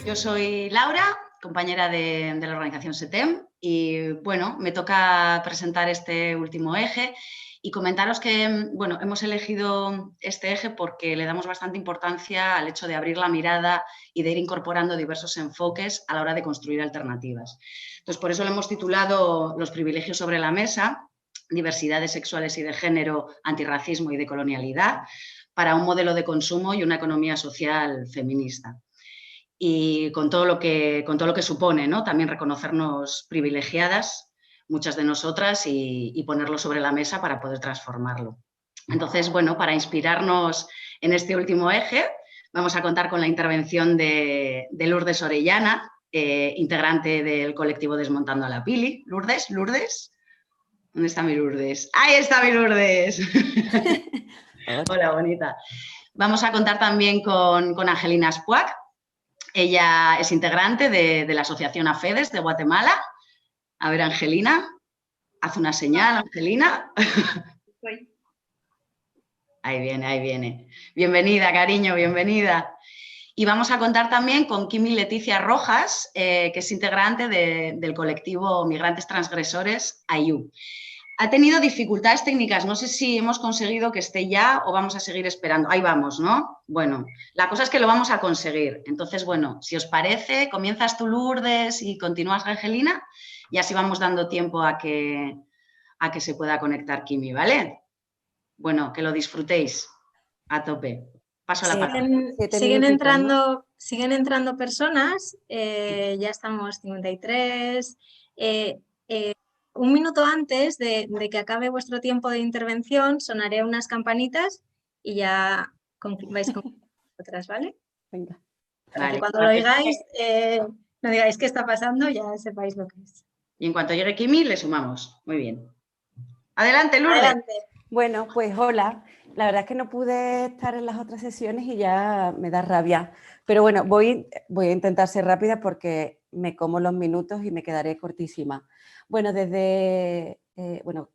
Yo soy Laura, compañera de la organización SETEM y bueno, me toca presentar este último eje y comentaros que bueno, hemos elegido este eje porque le damos bastante importancia al hecho de abrir la mirada y de ir incorporando diversos enfoques a la hora de construir alternativas. Entonces, por eso lo hemos titulado Los privilegios sobre la mesa, diversidades sexuales y de género, antirracismo y decolonialidad, para un modelo de consumo y una economía social feminista. Y con todo lo que supone, ¿no? También reconocernos privilegiadas, muchas de nosotras, y ponerlo sobre la mesa para poder transformarlo. Entonces, bueno, para inspirarnos en este último eje, vamos a contar con la intervención de Lourdes Orellana, integrante del colectivo Desmontando a la Pili. Lourdes, ¿dónde está mi Lourdes? ¡Ahí está mi Lourdes! Hola, bonita. Vamos a contar también con Angelina Spuac. Ella es integrante de la Asociación AFEDES de Guatemala. A ver, Angelina, haz una señal, Angelina. Ahí viene, ahí viene. Bienvenida, cariño, bienvenida. Y vamos a contar también con Kimi Leticia Rojas, que es integrante del colectivo Migrantes Transgresores, AYU. Ha tenido dificultades técnicas, no sé si hemos conseguido que esté ya o vamos a seguir esperando. Ahí vamos, ¿no? Bueno, la cosa es que lo vamos a conseguir. Entonces, bueno, si os parece, comienzas tú, Lourdes, y continúas, Angelina, y así vamos dando tiempo a que se pueda conectar Kimi, ¿vale? Bueno, que lo disfrutéis a tope. Paso la palabra. Siguen entrando personas, ya estamos 53. Un minuto antes de que acabe vuestro tiempo de intervención, sonaré unas campanitas y ya vais con otras, ¿vale? Venga. Para que cuando lo oigáis, no digáis qué está pasando, ya sepáis lo que es. Y en cuanto llegue Kimi, le sumamos. Muy bien. Adelante, Lourdes. Adelante. Bueno, pues hola. La verdad es que no pude estar en las otras sesiones y ya me da rabia. Pero bueno, voy a intentar ser rápida porque me como los minutos y me quedaré cortísima. Bueno,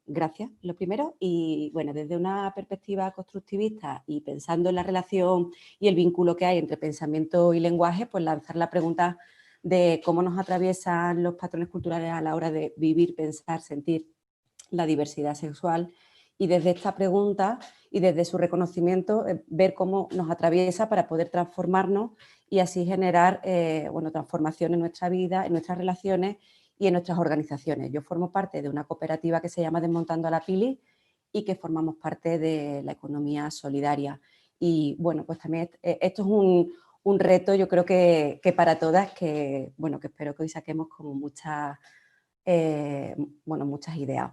gracias, lo primero. Y bueno, desde una perspectiva constructivista y pensando en la relación y el vínculo que hay entre pensamiento y lenguaje, pues lanzar la pregunta de cómo nos atraviesan los patrones culturales a la hora de vivir, pensar, sentir la diversidad sexual. Y desde esta pregunta y desde su reconocimiento, ver cómo nos atraviesa para poder transformarnos y así generar transformación en nuestra vida, en nuestras relaciones y en nuestras organizaciones. Yo formo parte de una cooperativa que se llama Desmontando a la Pili y que formamos parte de la economía solidaria. Y bueno, pues también esto es un reto, yo creo que para todas, que espero que hoy saquemos como muchas ideas.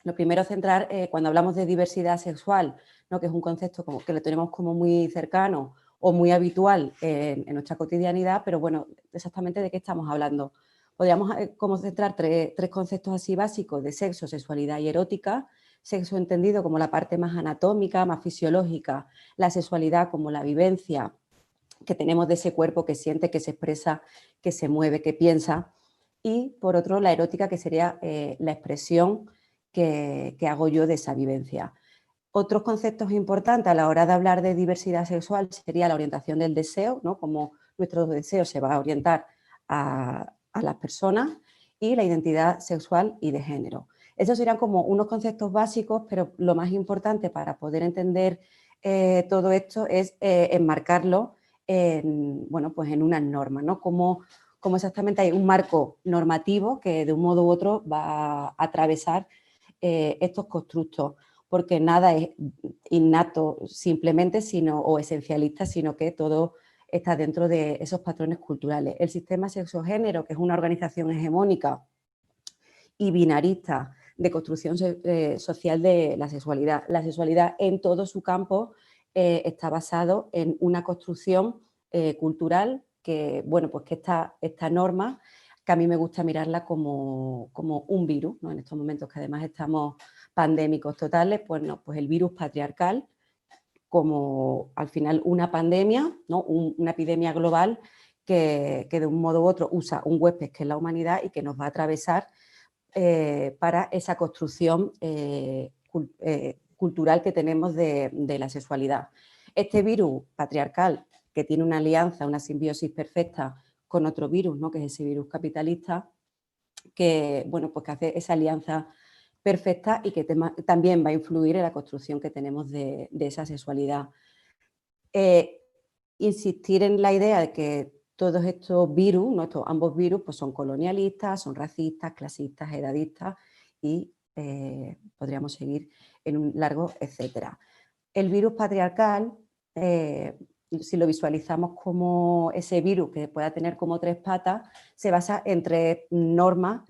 Lo primero, centrar, cuando hablamos de diversidad sexual, ¿no? Que es un concepto como que lo tenemos como muy cercano o muy habitual en nuestra cotidianidad, pero bueno, exactamente de qué estamos hablando. Podríamos como centrar tres conceptos así básicos de sexo, sexualidad y erótica. Sexo entendido como la parte más anatómica, más fisiológica, la sexualidad como la vivencia que tenemos de ese cuerpo que siente, que se expresa, que se mueve, que piensa. Y por otro, la erótica, que sería la expresión que hago yo de esa vivencia. Otros conceptos importantes a la hora de hablar de diversidad sexual sería la orientación del deseo, ¿no? Cómo nuestro deseo se va a orientar a las personas, y la identidad sexual y de género. Esos serían como unos conceptos básicos, pero lo más importante para poder entender todo esto es enmarcarlo en unas normas, ¿no? Como exactamente hay un marco normativo que de un modo u otro va a atravesar estos constructos, porque nada es innato simplemente o esencialista, sino que todo está dentro de esos patrones culturales. El sistema sexogénero, que es una organización hegemónica y binarista de construcción social de la sexualidad en todo su campo está basado en una construcción cultural que, que esta norma, que a mí me gusta mirarla como un virus, ¿no? En estos momentos que además estamos pandémicos totales, pues el virus patriarcal, como al final una pandemia, ¿no? Una epidemia global que de un modo u otro usa un huésped que es la humanidad y que nos va a atravesar para esa construcción cultural que tenemos de la sexualidad. Este virus patriarcal, que tiene una alianza, una simbiosis perfecta con otro virus, ¿no? Que es ese virus capitalista, que, bueno, pues que hace esa alianza perfecta y que también va a influir en la construcción que tenemos de esa sexualidad. Insistir en la idea de que todos estos virus, ¿no? Ambos virus, pues son colonialistas, son racistas, clasistas, edadistas y podríamos seguir en un largo etcétera. El virus patriarcal, si lo visualizamos como ese virus que pueda tener como 3 patas, se basa en 3 normas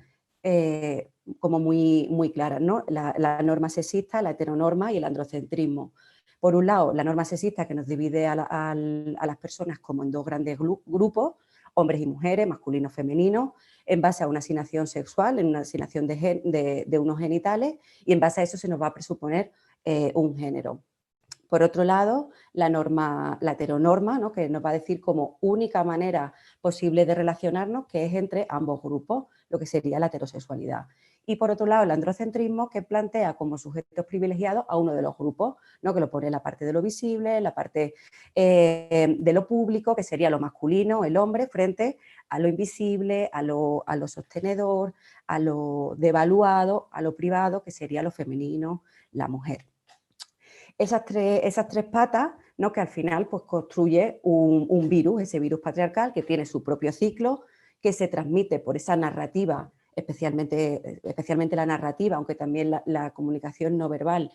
como muy claras, ¿no? La norma sexista, la heteronorma y el androcentrismo. Por un lado, la norma sexista que nos divide a las personas como en 2 grandes grupos, hombres y mujeres, masculino y femenino, en base a una asignación sexual, en una asignación de unos genitales, y en base a eso se nos va a presuponer un género. Por otro lado, la heteronorma, ¿no? Que nos va a decir como única manera posible de relacionarnos, que es entre ambos grupos, lo que sería la heterosexualidad. Y por otro lado, el androcentrismo, que plantea como sujetos privilegiados a uno de los grupos, ¿no? Que lo pone en la parte de lo visible, en la parte de lo público, que sería lo masculino, el hombre, frente a lo invisible, a lo sostenedor, a lo devaluado, a lo privado, que sería lo femenino, la mujer. Esas tres patas, ¿no? Que al final pues, construye un virus, ese virus patriarcal que tiene su propio ciclo, que se transmite por esa narrativa, especialmente la narrativa, aunque también la comunicación no verbal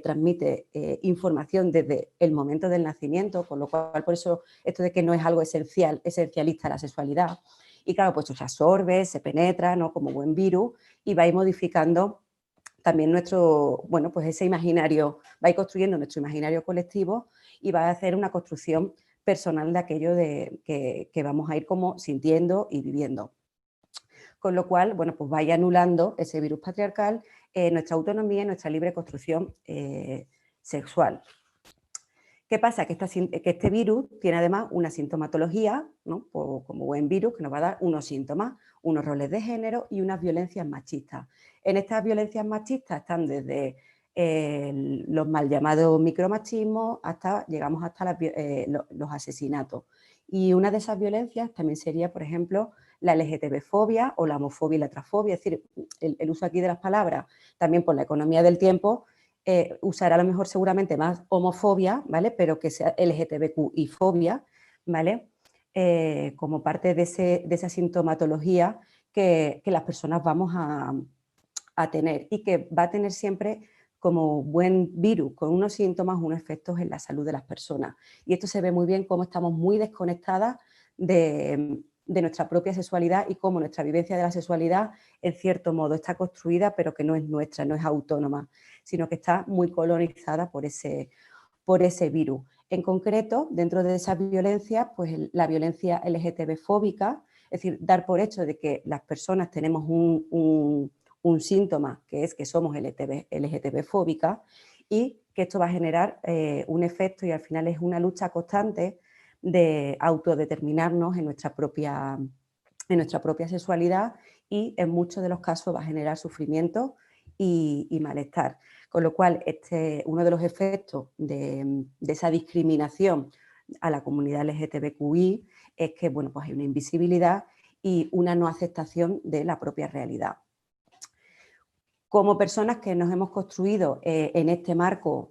transmite información desde el momento del nacimiento, con lo cual por eso esto de que no es algo esencialista la sexualidad. Y claro, pues se absorbe, se penetra, ¿no? Como buen virus y va a ir modificando también pues ese imaginario, va a ir construyendo nuestro imaginario colectivo y va a hacer una construcción personal de aquello que vamos a ir como sintiendo y viviendo. Con lo cual, bueno, pues vaya anulando ese virus patriarcal, nuestra autonomía y nuestra libre construcción sexual. ¿Qué pasa? Que este virus tiene además una sintomatología, ¿no? Como buen virus, que nos va a dar unos síntomas, unos roles de género y unas violencias machistas. En estas violencias machistas están desde los mal llamados micromachismos llegamos hasta los asesinatos. Y una de esas violencias también sería, por ejemplo, la LGTB-fobia o la homofobia y la transfobia, es decir, el uso aquí de las palabras, también por la economía del tiempo, usará a lo mejor seguramente más homofobia, ¿vale? Pero que sea LGTBQI-fobia, ¿vale? Como parte de esa sintomatología que las personas vamos a tener y que va a tener siempre como buen virus, con unos síntomas, unos efectos en la salud de las personas. Y esto se ve muy bien cómo estamos muy desconectadas de nuestra propia sexualidad y cómo nuestra vivencia de la sexualidad, en cierto modo, está construida, pero que no es nuestra, no es autónoma, sino que está muy colonizada por ese virus. En concreto, dentro de esa violencia, pues la violencia LGTB-fóbica, es decir, dar por hecho de que las personas tenemos un síntoma, que es que somos LGTB-fóbicas, y que esto va a generar un efecto y al final es una lucha constante de autodeterminarnos en nuestra propia sexualidad y en muchos de los casos va a generar sufrimiento y malestar. Con lo cual, uno de los efectos de esa discriminación a la comunidad LGTBQI es que bueno, pues hay una invisibilidad y una no aceptación de la propia realidad. Como personas que nos hemos construido en este marco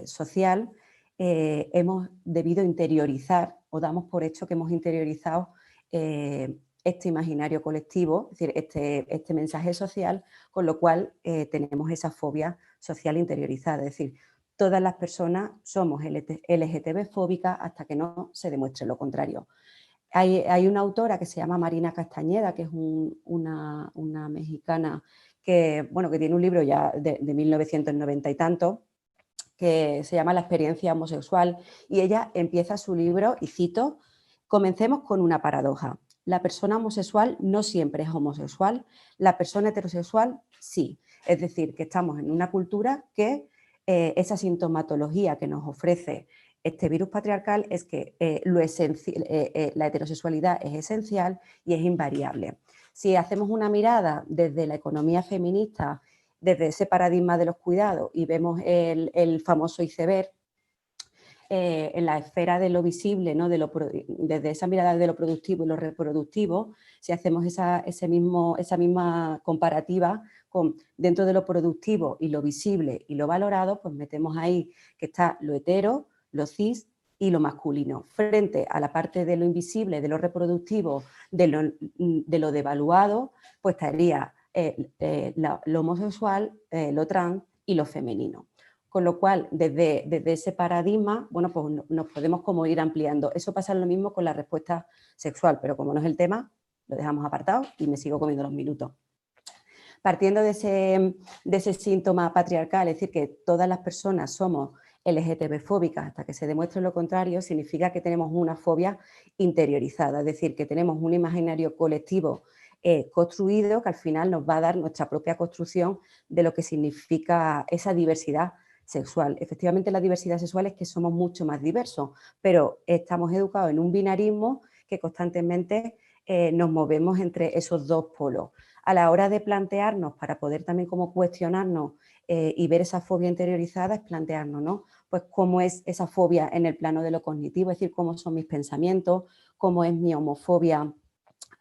social, hemos debido interiorizar o damos por hecho que hemos interiorizado este imaginario colectivo, es decir, este mensaje social, con lo cual tenemos esa fobia social interiorizada, es decir, todas las personas somos LGTB-fóbicas hasta que no se demuestre lo contrario. Hay una autora que se llama Marina Castañeda, que es una mexicana que tiene un libro ya de 1990 y tanto, que se llama La experiencia homosexual, y ella empieza su libro, y cito: comencemos con una paradoja. La persona homosexual no siempre es homosexual, la persona heterosexual sí. Es decir, que estamos en una cultura que esa sintomatología que nos ofrece este virus patriarcal es que la heterosexualidad es esencial y es invariable. Si hacemos una mirada desde la economía feminista, desde ese paradigma de los cuidados y vemos el famoso iceberg, en la esfera de lo visible, ¿no? Desde esa mirada de lo productivo y lo reproductivo, si hacemos esa misma comparativa dentro de lo productivo y lo visible y lo valorado, pues metemos ahí que está lo hetero, lo cis y lo masculino. Frente a la parte de lo invisible, de lo reproductivo, de lo devaluado, pues estaría lo homosexual, lo trans y lo femenino. Con lo cual, desde ese paradigma, bueno, pues nos podemos como ir ampliando. Eso pasa lo mismo con la respuesta sexual, pero como no es el tema, lo dejamos apartado y me sigo comiendo los minutos. Partiendo de ese síntoma patriarcal, es decir, que todas las personas somos LGTB-fóbicas hasta que se demuestre lo contrario, significa que tenemos una fobia interiorizada, es decir, que tenemos un imaginario colectivo construido que al final nos va a dar nuestra propia construcción de lo que significa esa diversidad sexual. Efectivamente, la diversidad sexual es que somos mucho más diversos, pero estamos educados en un binarismo que constantemente nos movemos entre esos dos polos. A la hora de plantearnos, para poder también como cuestionarnos y ver esa fobia interiorizada, es plantearnos, ¿no? Pues cómo es esa fobia en el plano de lo cognitivo, es decir, cómo son mis pensamientos, cómo es mi homofobia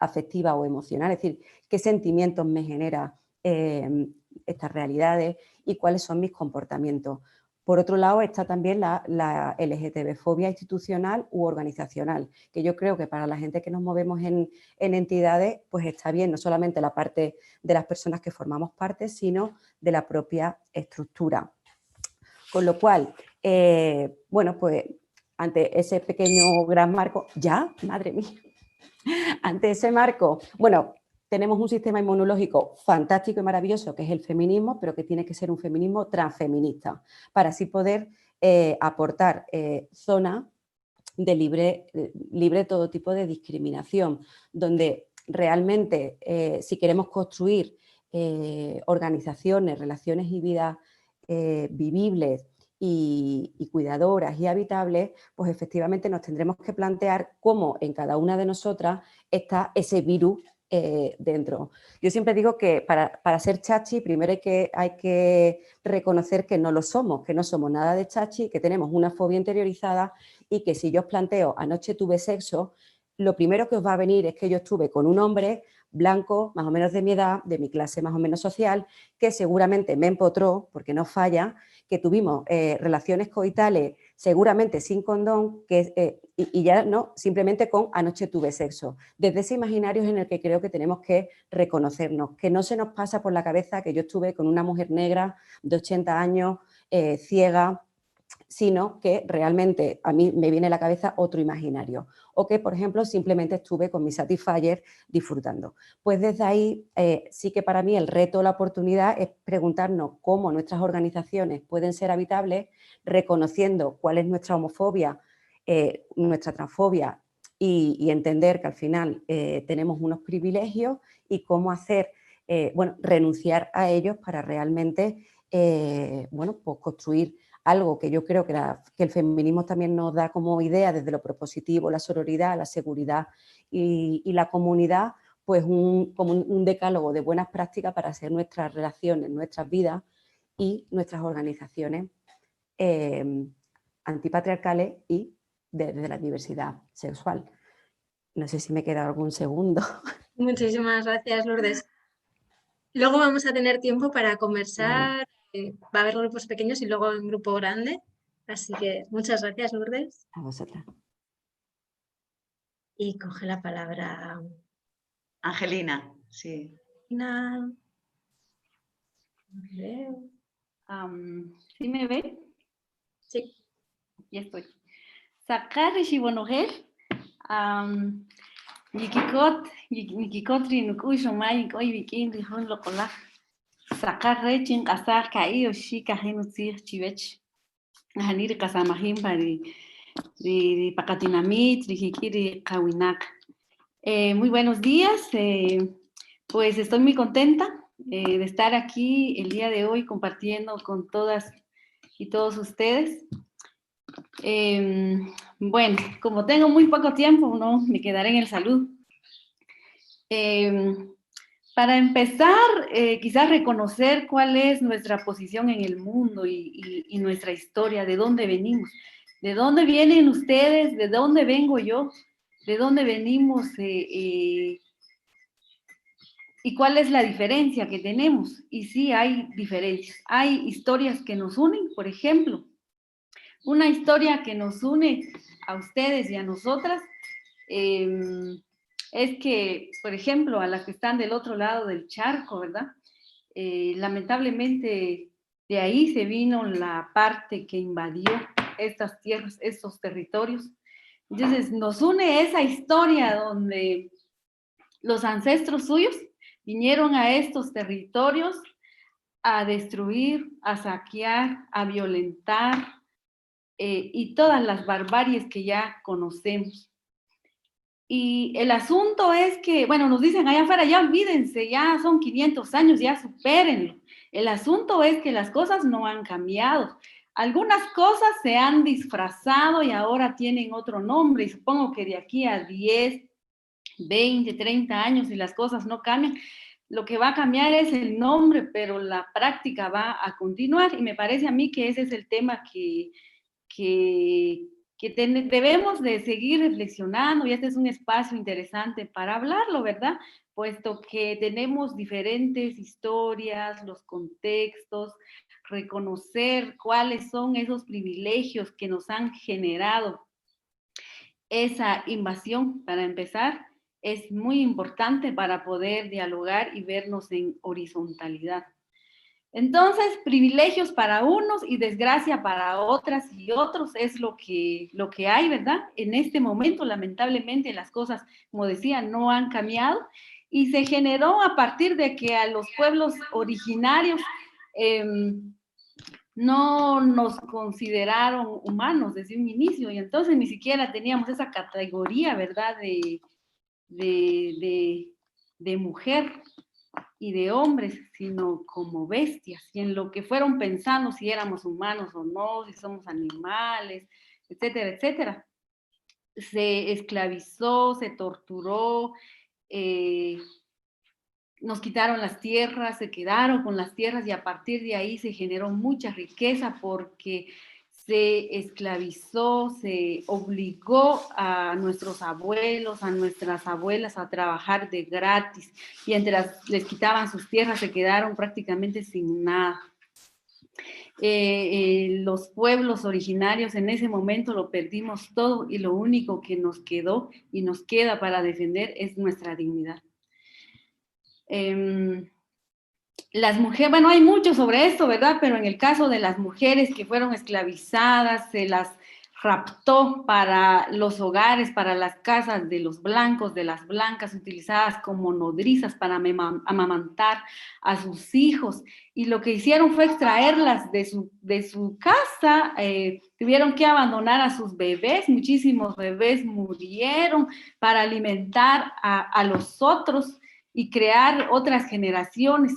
afectiva o emocional, es decir, qué sentimientos me genera estas realidades y cuáles son mis comportamientos. Por otro lado está también la LGTB-fobia institucional u organizacional, que yo creo que para la gente que nos movemos en entidades, pues está bien, no solamente la parte de las personas que formamos parte, sino de la propia estructura. Con lo cual, bueno, pues ante ese pequeño gran marco, ya, madre mía, ante ese marco, bueno, tenemos un sistema inmunológico fantástico y maravilloso que es el feminismo, pero que tiene que ser un feminismo transfeminista para así poder aportar zona de libre de todo tipo de discriminación, donde realmente si queremos construir organizaciones, relaciones y vidas vivibles y cuidadoras y habitables, pues efectivamente nos tendremos que plantear cómo en cada una de nosotras está ese virus dentro. Yo siempre digo que para ser chachi primero hay que reconocer que no lo somos, que no somos nada de chachi, que tenemos una fobia interiorizada y que si yo os planteo anoche tuve sexo, lo primero que os va a venir es que yo estuve con un hombre blanco, más o menos de mi edad, de mi clase más o menos social, que seguramente me empotró, porque no falla, que tuvimos relaciones coitales seguramente sin condón y ya no, simplemente con anoche tuve sexo. Desde ese imaginario es en el que creo que tenemos que reconocernos, que no se nos pasa por la cabeza que yo estuve con una mujer negra de 80 años, ciega, sino que realmente a mí me viene a la cabeza otro imaginario. O que, por ejemplo, simplemente estuve con mi Satisfyer disfrutando. Pues desde ahí sí que para mí el reto, la oportunidad es preguntarnos cómo nuestras organizaciones pueden ser habitables, reconociendo cuál es nuestra homofobia, nuestra transfobia y entender que al final tenemos unos privilegios y cómo hacer, bueno, renunciar a ellos para realmente, bueno, pues construir algo que yo creo que el feminismo también nos da como idea desde lo propositivo, la sororidad, la seguridad y la comunidad, pues como un decálogo de buenas prácticas para hacer nuestras relaciones, nuestras vidas y nuestras organizaciones antipatriarcales y desde la diversidad sexual. No sé si me queda algún segundo. Muchísimas gracias, Lourdes. Luego vamos a tener tiempo para conversar, va a haber grupos pequeños y luego un grupo grande, así que muchas gracias, Lourdes. A vosotras. Y coge la palabra Angelina, sí. Angelina. ¿Sí me ve? Sí. Ya estoy. Sacar Shibonogel. Nikikotri Nukuy Shomai Koy Vikin Rihon Lokola. Sacar Rechin Kasar Kai Oshika Henuzir Chivech. Hanir Kasamahim Pari Pakatinamit, Rihikiri Kawinak. Muy buenos días. Pues estoy muy contenta de estar aquí el día de hoy compartiendo con todas y todos ustedes. Bueno, como tengo muy poco tiempo, no me quedaré en el salud. Para empezar, quizás reconocer cuál es nuestra posición en el mundo y nuestra historia, de dónde venimos. ¿De dónde vienen ustedes? ¿De dónde vengo yo? ¿De dónde venimos? ¿Y cuál es la diferencia que tenemos? Y sí, hay diferencias. Hay historias que nos unen, por ejemplo. Una historia que nos une a ustedes y a nosotras es que, por ejemplo, a las que están del otro lado del charco, ¿verdad? Lamentablemente de ahí se vino la parte que invadió estas tierras, estos territorios. Entonces nos une esa historia donde los ancestros suyos vinieron a estos territorios a destruir, a saquear, a violentar y todas las barbaries que ya conocemos. Y el asunto es que, bueno, nos dicen allá afuera, ya olvídense, ya son 500 años, ya supérenlo. El asunto es que las cosas no han cambiado. Algunas cosas se han disfrazado y ahora tienen otro nombre, y supongo que de aquí a 10, 20, 30 años, si las cosas no cambian, lo que va a cambiar es el nombre, pero la práctica va a continuar. Y me parece a mí que ese es el tema que debemos de seguir reflexionando, y este es un espacio interesante para hablarlo, ¿verdad? Puesto que tenemos diferentes historias, los contextos, reconocer cuáles son esos privilegios que nos han generado esa invasión, para empezar, es muy importante para poder dialogar y vernos en horizontalidad. Entonces, privilegios para unos y desgracia para otras y otros es lo que hay, ¿verdad? En este momento, lamentablemente, las cosas, como decía, no han cambiado y se generó a partir de que a los pueblos originarios no nos consideraron humanos desde un inicio, y entonces ni siquiera teníamos esa categoría, ¿verdad?, de mujer y de hombres, sino como bestias, y en lo que fueron pensando si éramos humanos o no, si somos animales, etcétera, etcétera. Se esclavizó, se torturó, nos quitaron las tierras, se quedaron con las tierras, y a partir de ahí se generó mucha riqueza porque se esclavizó, se obligó a nuestros abuelos, a nuestras abuelas a trabajar de gratis, y entre les quitaban sus tierras, se quedaron prácticamente sin nada. Los pueblos originarios en ese momento lo perdimos todo, y lo único que nos quedó y nos queda para defender es nuestra dignidad. Las mujeres, bueno, hay mucho sobre esto, ¿verdad? Pero en el caso de las mujeres que fueron esclavizadas, se las raptó para los hogares, para las casas de los blancos, de las blancas, utilizadas como nodrizas para amamantar a sus hijos. Y lo que hicieron fue extraerlas de su casa, tuvieron que abandonar a sus bebés, muchísimos bebés murieron para alimentar a los otros y crear otras generaciones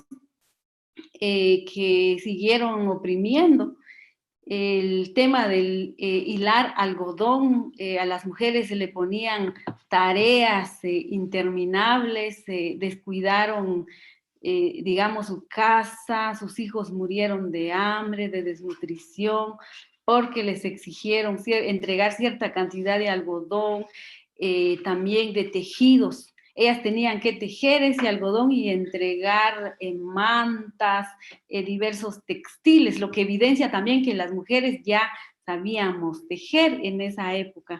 que siguieron oprimiendo. El tema del hilar algodón, a las mujeres se le ponían tareas interminables, descuidaron, digamos, su casa, sus hijos murieron de hambre, de desnutrición, porque les exigieron entregar cierta cantidad de algodón, también de tejidos. Ellas tenían que tejer ese algodón y entregar mantas, diversos textiles, lo que evidencia también que las mujeres ya sabíamos tejer en esa época,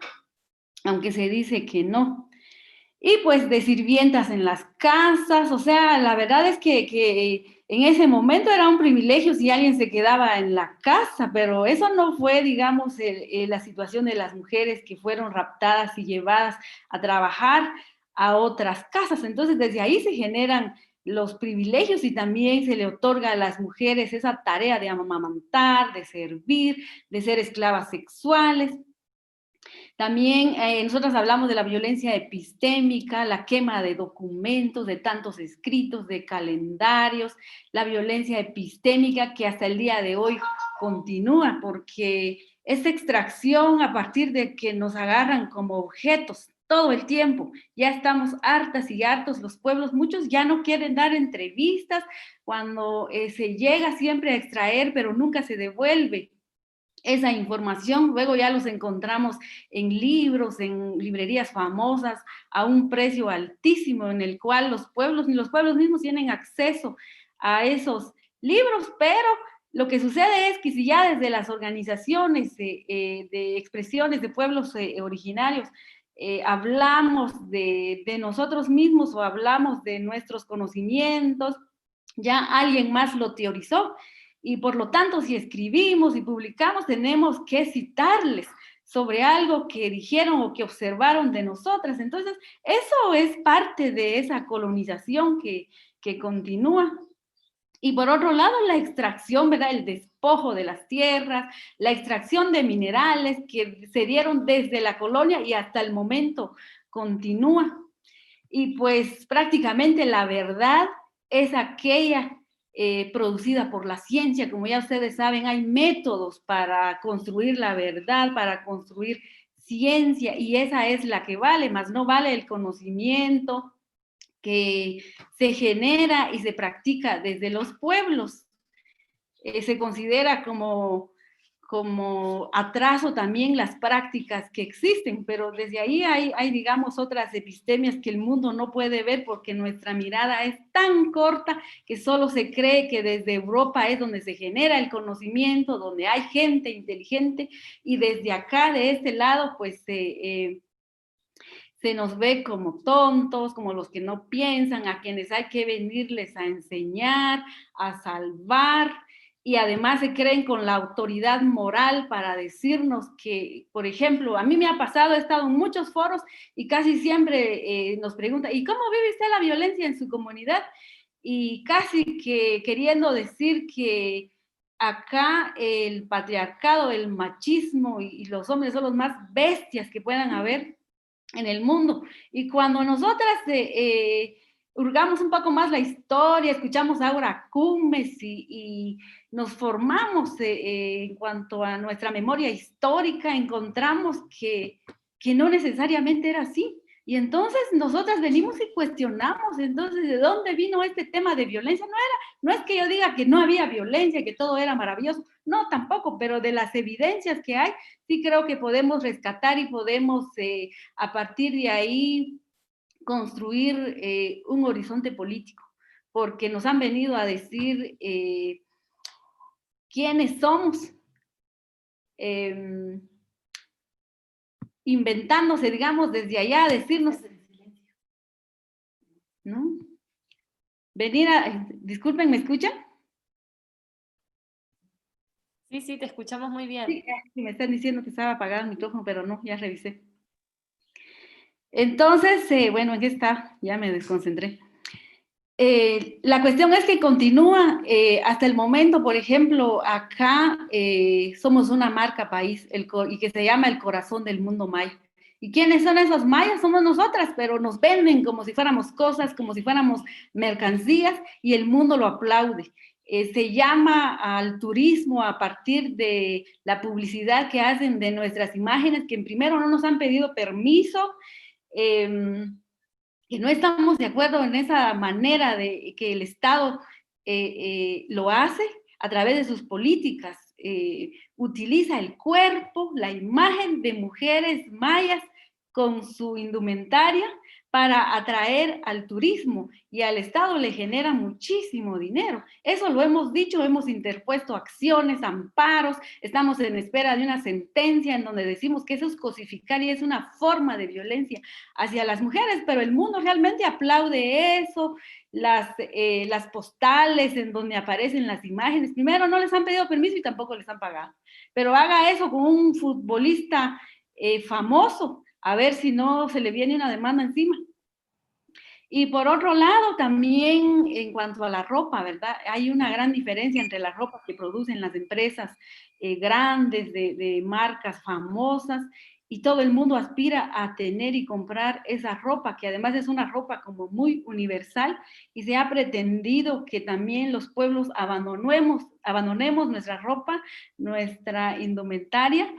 aunque se dice que no. Y pues de sirvientas en las casas, o sea, la verdad es que en ese momento era un privilegio si alguien se quedaba en la casa, pero eso no fue, digamos, la situación de las mujeres que fueron raptadas y llevadas a trabajar a otras casas. Entonces, desde ahí se generan los privilegios, y también se le otorga a las mujeres esa tarea de amamantar, de servir, de ser esclavas sexuales. También nosotros hablamos de la violencia epistémica, la quema de documentos, de tantos escritos, de calendarios, la violencia epistémica que hasta el día de hoy continúa, porque esta extracción a partir de que nos agarran como objetos todo el tiempo, ya estamos hartas y hartos los pueblos, muchos ya no quieren dar entrevistas cuando se llega siempre a extraer, pero nunca se devuelve esa información, luego ya los encontramos en libros, en librerías famosas, a un precio altísimo, en el cual los pueblos, ni los pueblos mismos tienen acceso a esos libros, pero lo que sucede es que si ya desde las organizaciones de expresiones de pueblos originarios hablamos de nosotros mismos o hablamos de nuestros conocimientos, ya alguien más lo teorizó, y por lo tanto, si escribimos y publicamos, tenemos que citarles sobre algo que dijeron o que observaron de nosotras. Entonces, eso es parte de esa colonización que continúa. Y por otro lado, la extracción, ¿verdad? El despojo de las tierras, la extracción de minerales que se dieron desde la colonia y hasta el momento continúa. Y pues prácticamente la verdad es aquella producida por la ciencia. Como ya ustedes saben, hay métodos para construir la verdad, para construir ciencia, y esa es la que vale, más no vale el conocimiento que se genera y se practica desde los pueblos. Se considera como atraso también las prácticas que existen, pero desde ahí hay, digamos, otras epistemias que el mundo no puede ver porque nuestra mirada es tan corta que solo se cree que desde Europa es donde se genera el conocimiento, donde hay gente inteligente, y desde acá, de este lado, pues se nos ve como tontos, como los que no piensan, a quienes hay que venirles a enseñar, a salvar, y además se creen con la autoridad moral para decirnos que, por ejemplo, a mí me ha pasado, he estado en muchos foros y casi siempre nos preguntan, ¿y cómo vive usted la violencia en su comunidad? Y casi que queriendo decir que acá el patriarcado, el machismo y los hombres son los más bestias que puedan haber en el mundo. Y cuando nosotras hurgamos un poco más la historia, escuchamos a Aura Cumes y nos formamos en cuanto a nuestra memoria histórica, encontramos que no necesariamente era así. Y entonces nosotras venimos y cuestionamos, entonces, ¿de dónde vino este tema de violencia? No es que yo diga que no había violencia, que todo era maravilloso, no, tampoco, pero de las evidencias que hay, sí creo que podemos rescatar y podemos a partir de ahí construir un horizonte político, porque nos han venido a decir quiénes somos, inventándose, digamos, desde allá, a decirnos, ¿no? Venir a, disculpen, ¿me escuchan? Sí, sí, te escuchamos muy bien. Sí, me están diciendo que estaba apagado el micrófono, pero no, ya revisé. Entonces, bueno, ¿en qué está? Ya me desconcentré. La cuestión es que continúa hasta el momento. Por ejemplo, acá somos una marca país y que se llama el corazón del mundo maya. ¿Y quiénes son esos mayas? Somos nosotras, pero nos venden como si fuéramos cosas, como si fuéramos mercancías, y el mundo lo aplaude. Se llama al turismo a partir de la publicidad que hacen de nuestras imágenes, que primero no nos han pedido permiso, que no estamos de acuerdo en esa manera de que el Estado lo hace a través de sus políticas. Utiliza el cuerpo, la imagen de mujeres mayas con su indumentaria para atraer al turismo, y al Estado le genera muchísimo dinero. Eso lo hemos dicho, hemos interpuesto acciones, amparos, estamos en espera de una sentencia en donde decimos que eso es cosificar y es una forma de violencia hacia las mujeres, pero el mundo realmente aplaude eso. Las postales en donde aparecen las imágenes, primero no les han pedido permiso y tampoco les han pagado, pero haga eso con un futbolista famoso, a ver si no se le viene una demanda encima. Y por otro lado, también en cuanto a la ropa, ¿verdad? Hay una gran diferencia entre la ropa que producen las empresas grandes, de marcas famosas, y todo el mundo aspira a tener y comprar esa ropa, que además es una ropa como muy universal, y se ha pretendido que también los pueblos abandonemos nuestra ropa, nuestra indumentaria,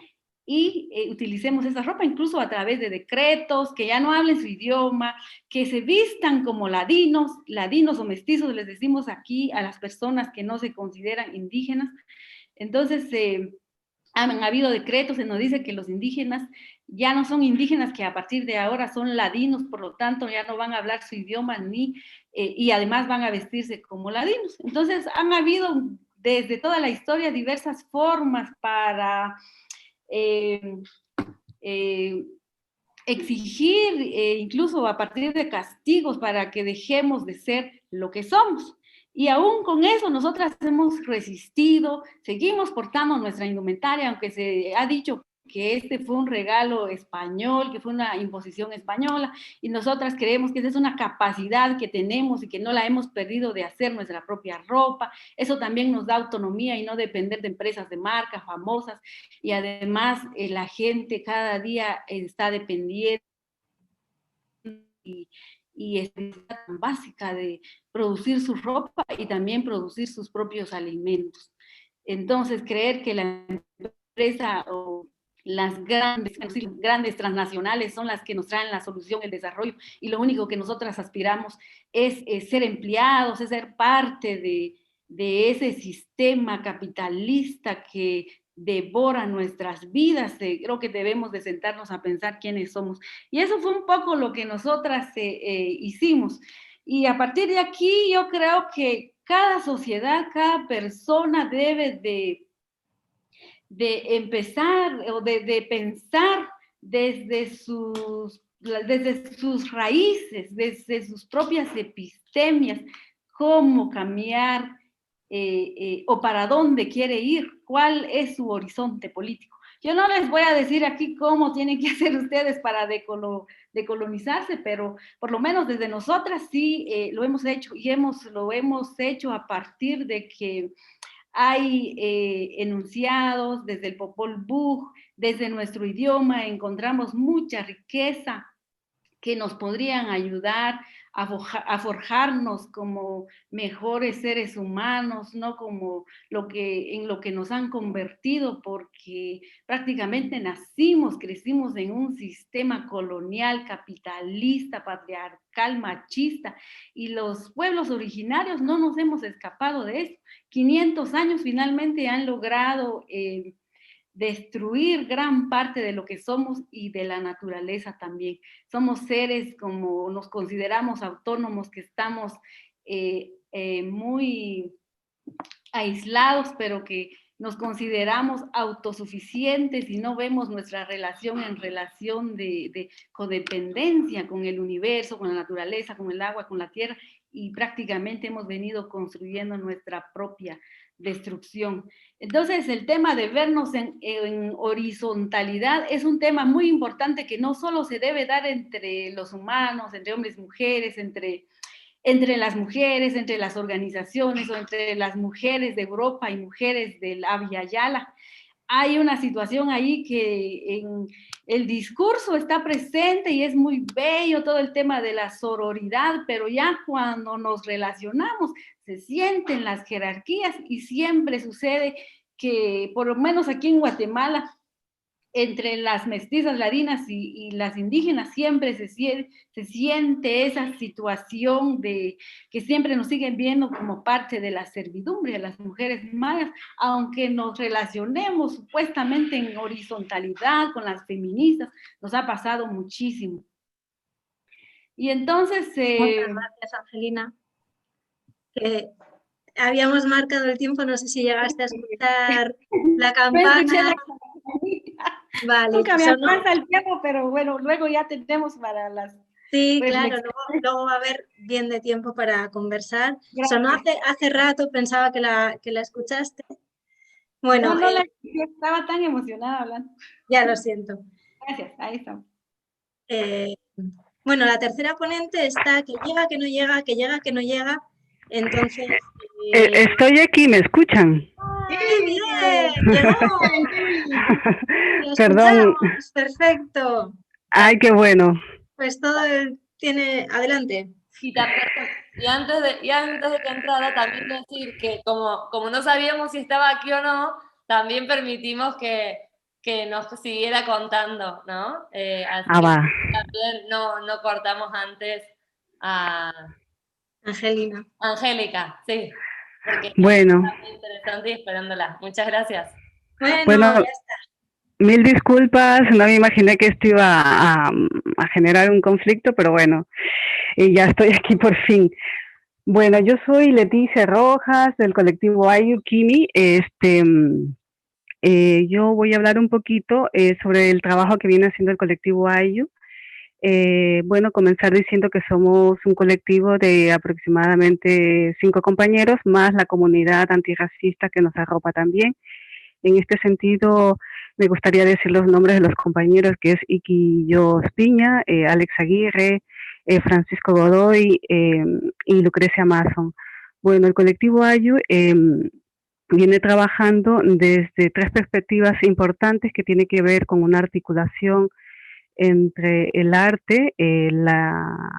y utilicemos esa ropa incluso a través de decretos, que ya no hablen su idioma, que se vistan como ladinos o mestizos, les decimos aquí a las personas que no se consideran indígenas. Entonces, Han habido decretos en donde dice que los indígenas ya no son indígenas, que a partir de ahora son ladinos, por lo tanto ya no van a hablar su idioma y además van a vestirse como ladinos. Entonces han habido desde toda la historia diversas formas para exigir, incluso a partir de castigos, para que dejemos de ser lo que somos. Y aún con eso nosotras hemos resistido, seguimos portando nuestra indumentaria, aunque se ha dicho que este fue un regalo español, que fue una imposición española, y nosotras creemos que esa es una capacidad que tenemos y que no la hemos perdido de hacer nuestra propia ropa. Eso también nos da autonomía y no depender de empresas de marca famosas, y además la gente cada día está dependiendo y es tan básica de producir su ropa y también producir sus propios alimentos. Entonces, creer que la empresa o las grandes transnacionales son las que nos traen la solución, el desarrollo, y lo único que nosotras aspiramos es ser empleados, es ser parte de ese sistema capitalista que devora nuestras vidas. Creo que debemos de sentarnos a pensar quiénes somos. Y eso fue un poco lo que nosotras hicimos. Y a partir de aquí yo creo que cada sociedad, cada persona debe de empezar o de pensar desde sus raíces, desde sus propias epistemias, cómo cambiar o para dónde quiere ir, cuál es su horizonte político. Yo no les voy a decir aquí cómo tienen que hacer ustedes para decolonizarse, pero por lo menos desde nosotras sí lo hemos hecho, y lo hemos hecho a partir de que hay enunciados desde el Popol Vuh, desde nuestro idioma encontramos mucha riqueza que nos podrían ayudar a forjarnos como mejores seres humanos, no como en lo que nos han convertido, porque prácticamente nacimos, crecimos en un sistema colonial, capitalista, patriarcal, machista, y los pueblos originarios no nos hemos escapado de eso. 500 años finalmente han logrado destruir gran parte de lo que somos y de la naturaleza también. Somos seres, como nos consideramos, autónomos, que estamos muy aislados, pero que nos consideramos autosuficientes y no vemos nuestra relación en relación de codependencia con el universo, con la naturaleza, con el agua, con la tierra, y prácticamente hemos venido construyendo nuestra propia destrucción. Entonces, el tema de vernos en horizontalidad es un tema muy importante que no solo se debe dar entre los humanos, entre hombres y mujeres, entre las mujeres, entre las organizaciones o entre las mujeres de Europa y mujeres del Abya Yala. Hay una situación ahí que en el discurso está presente y es muy bello todo el tema de la sororidad, pero ya cuando nos relacionamos se sienten las jerarquías, y siempre sucede que, por lo menos aquí en Guatemala, entre las mestizas ladinas y las indígenas siempre se siente esa situación de que siempre nos siguen viendo como parte de la servidumbre de las mujeres mayas, aunque nos relacionemos supuestamente en horizontalidad con las feministas. Nos ha pasado muchísimo. Y entonces... Muchas gracias, Angelina. Habíamos marcado el tiempo, no sé si llegaste a escuchar la campana. Vale, nunca me alcanza el tiempo, pero bueno, luego ya tendremos para las... Sí, claro, luego va a haber bien de tiempo para conversar. Gracias. Sonó hace rato, pensaba que la escuchaste. Bueno, no, estaba tan emocionada hablando. Ya lo siento. Gracias, ahí estamos. Bueno, la tercera ponente está que llega, que no llega, que llega, que no llega. Entonces... Estoy aquí, ¿me escuchan? ¡Qué bien! ¡Llegó! Perdón. Perfecto. Ay, qué bueno. Pues todo tiene... Adelante. Y antes de que entrara, también decir que como no sabíamos si estaba aquí o no, también permitimos que nos siguiera contando, ¿no? Así que va. también no cortamos antes a... Angélica, sí. Porque bueno. está muy interesante y esperándola. Muchas gracias. Bueno, ya está. mil disculpas, no me imaginé que esto iba a generar un conflicto, pero bueno, ya estoy aquí por fin. Bueno, yo soy Leticia Rojas del colectivo Ayukimi. Yo voy a hablar un poquito sobre el trabajo que viene haciendo el colectivo Ayu. Bueno, comenzar diciendo que somos un colectivo de aproximadamente 5 compañeros, más la comunidad antirracista que nos arropa también. En este sentido, me gustaría decir los nombres de los compañeros, que es Iquillo Piña, Alex Aguirre, Francisco Godoy y Lucrecia Mason. Bueno, el colectivo Ayu viene trabajando desde 3 perspectivas importantes que tiene que ver con una articulación entre el arte, la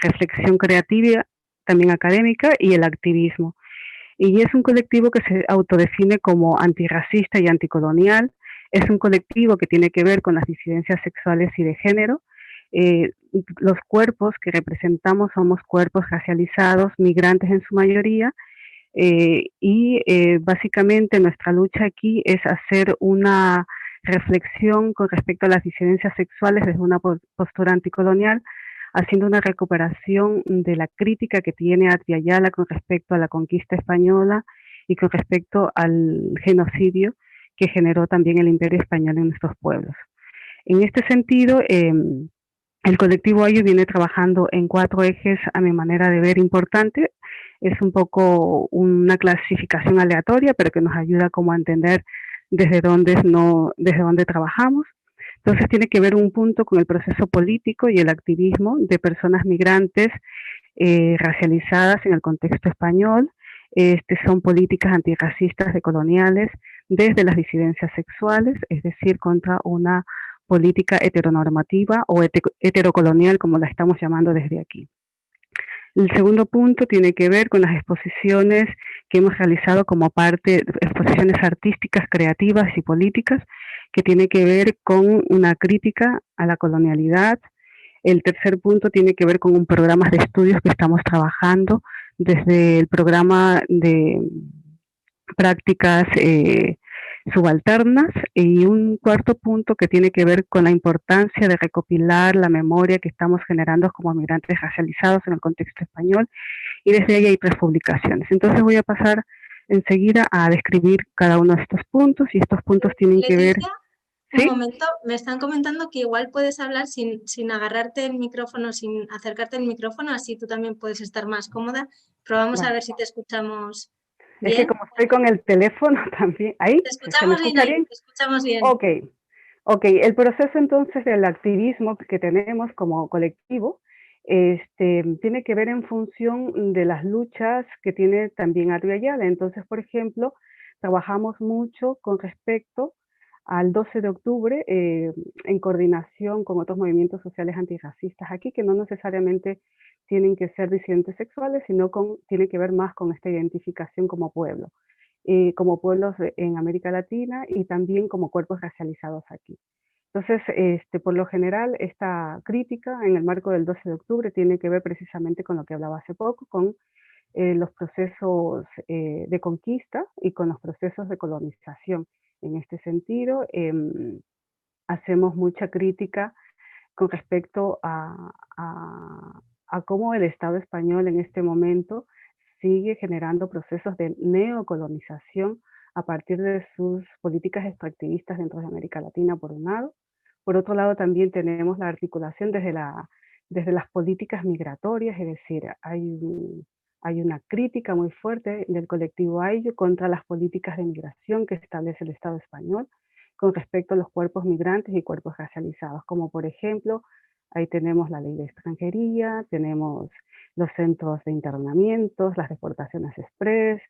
reflexión creativa, también académica, y el activismo. Y es un colectivo que se autodefine como antirracista y anticolonial. Es un colectivo que tiene que ver con las disidencias sexuales y de género. Los cuerpos que representamos somos cuerpos racializados, migrantes en su mayoría, básicamente nuestra lucha aquí es hacer una reflexión con respecto a las disidencias sexuales desde una postura anticolonial, haciendo una recuperación de la crítica que tiene Adri Ayala con respecto a la conquista española y con respecto al genocidio que generó también el Imperio Español en nuestros pueblos. En este sentido, el colectivo Ayu viene trabajando en 4 ejes, a mi manera de ver, importante. Es un poco una clasificación aleatoria, pero que nos ayuda como a entender desde dónde trabajamos. Entonces tiene que ver un punto con el proceso político y el activismo de personas migrantes racializadas en el contexto español. Son políticas antirracistas decoloniales desde las disidencias sexuales, es decir, contra una política heteronormativa o heterocolonial, como la estamos llamando desde aquí. El segundo punto tiene que ver con las exposiciones que hemos realizado como parte, exposiciones artísticas, creativas y políticas, que tiene que ver con una crítica a la colonialidad. El tercer punto tiene que ver con un programa de estudios que estamos trabajando desde el programa de prácticas subalternas, y un cuarto punto que tiene que ver con la importancia de recopilar la memoria que estamos generando como migrantes racializados en el contexto español, y desde ahí hay 3 publicaciones. Entonces voy a pasar enseguida a describir cada uno de estos puntos, y estos puntos tienen que ver... Un momento, me están comentando que igual puedes hablar sin agarrarte el micrófono, sin acercarte el micrófono, así tú también puedes estar más cómoda. Probamos a ver si te escuchamos bien. Es que como estoy con el teléfono también, ¿ahí? Te escuchamos bien, ahí, te escuchamos bien. Ok, el proceso entonces del activismo que tenemos como colectivo tiene que ver en función de las luchas que tiene también Adri Ayala. Entonces, por ejemplo, trabajamos mucho con respecto al 12 de octubre en coordinación con otros movimientos sociales antirracistas aquí, que no necesariamente tienen que ser disidentes sexuales, sino tienen que ver más con esta identificación como pueblo, como pueblos en América Latina y también como cuerpos racializados aquí. Entonces, por lo general, esta crítica en el marco del 12 de octubre tiene que ver precisamente con lo que hablaba hace poco, con los procesos de conquista y con los procesos de colonización. En este sentido, hacemos mucha crítica con respecto a cómo el Estado español en este momento sigue generando procesos de neocolonización a partir de sus políticas extractivistas dentro de América Latina, por un lado. Por otro lado, también tenemos la articulación desde las políticas migratorias, es decir, hay una crítica muy fuerte del colectivo Ayu contra las políticas de migración que establece el Estado español con respecto a los cuerpos migrantes y cuerpos racializados, como por ejemplo, ahí tenemos la ley de extranjería, tenemos los centros de internamientos, las deportaciones express,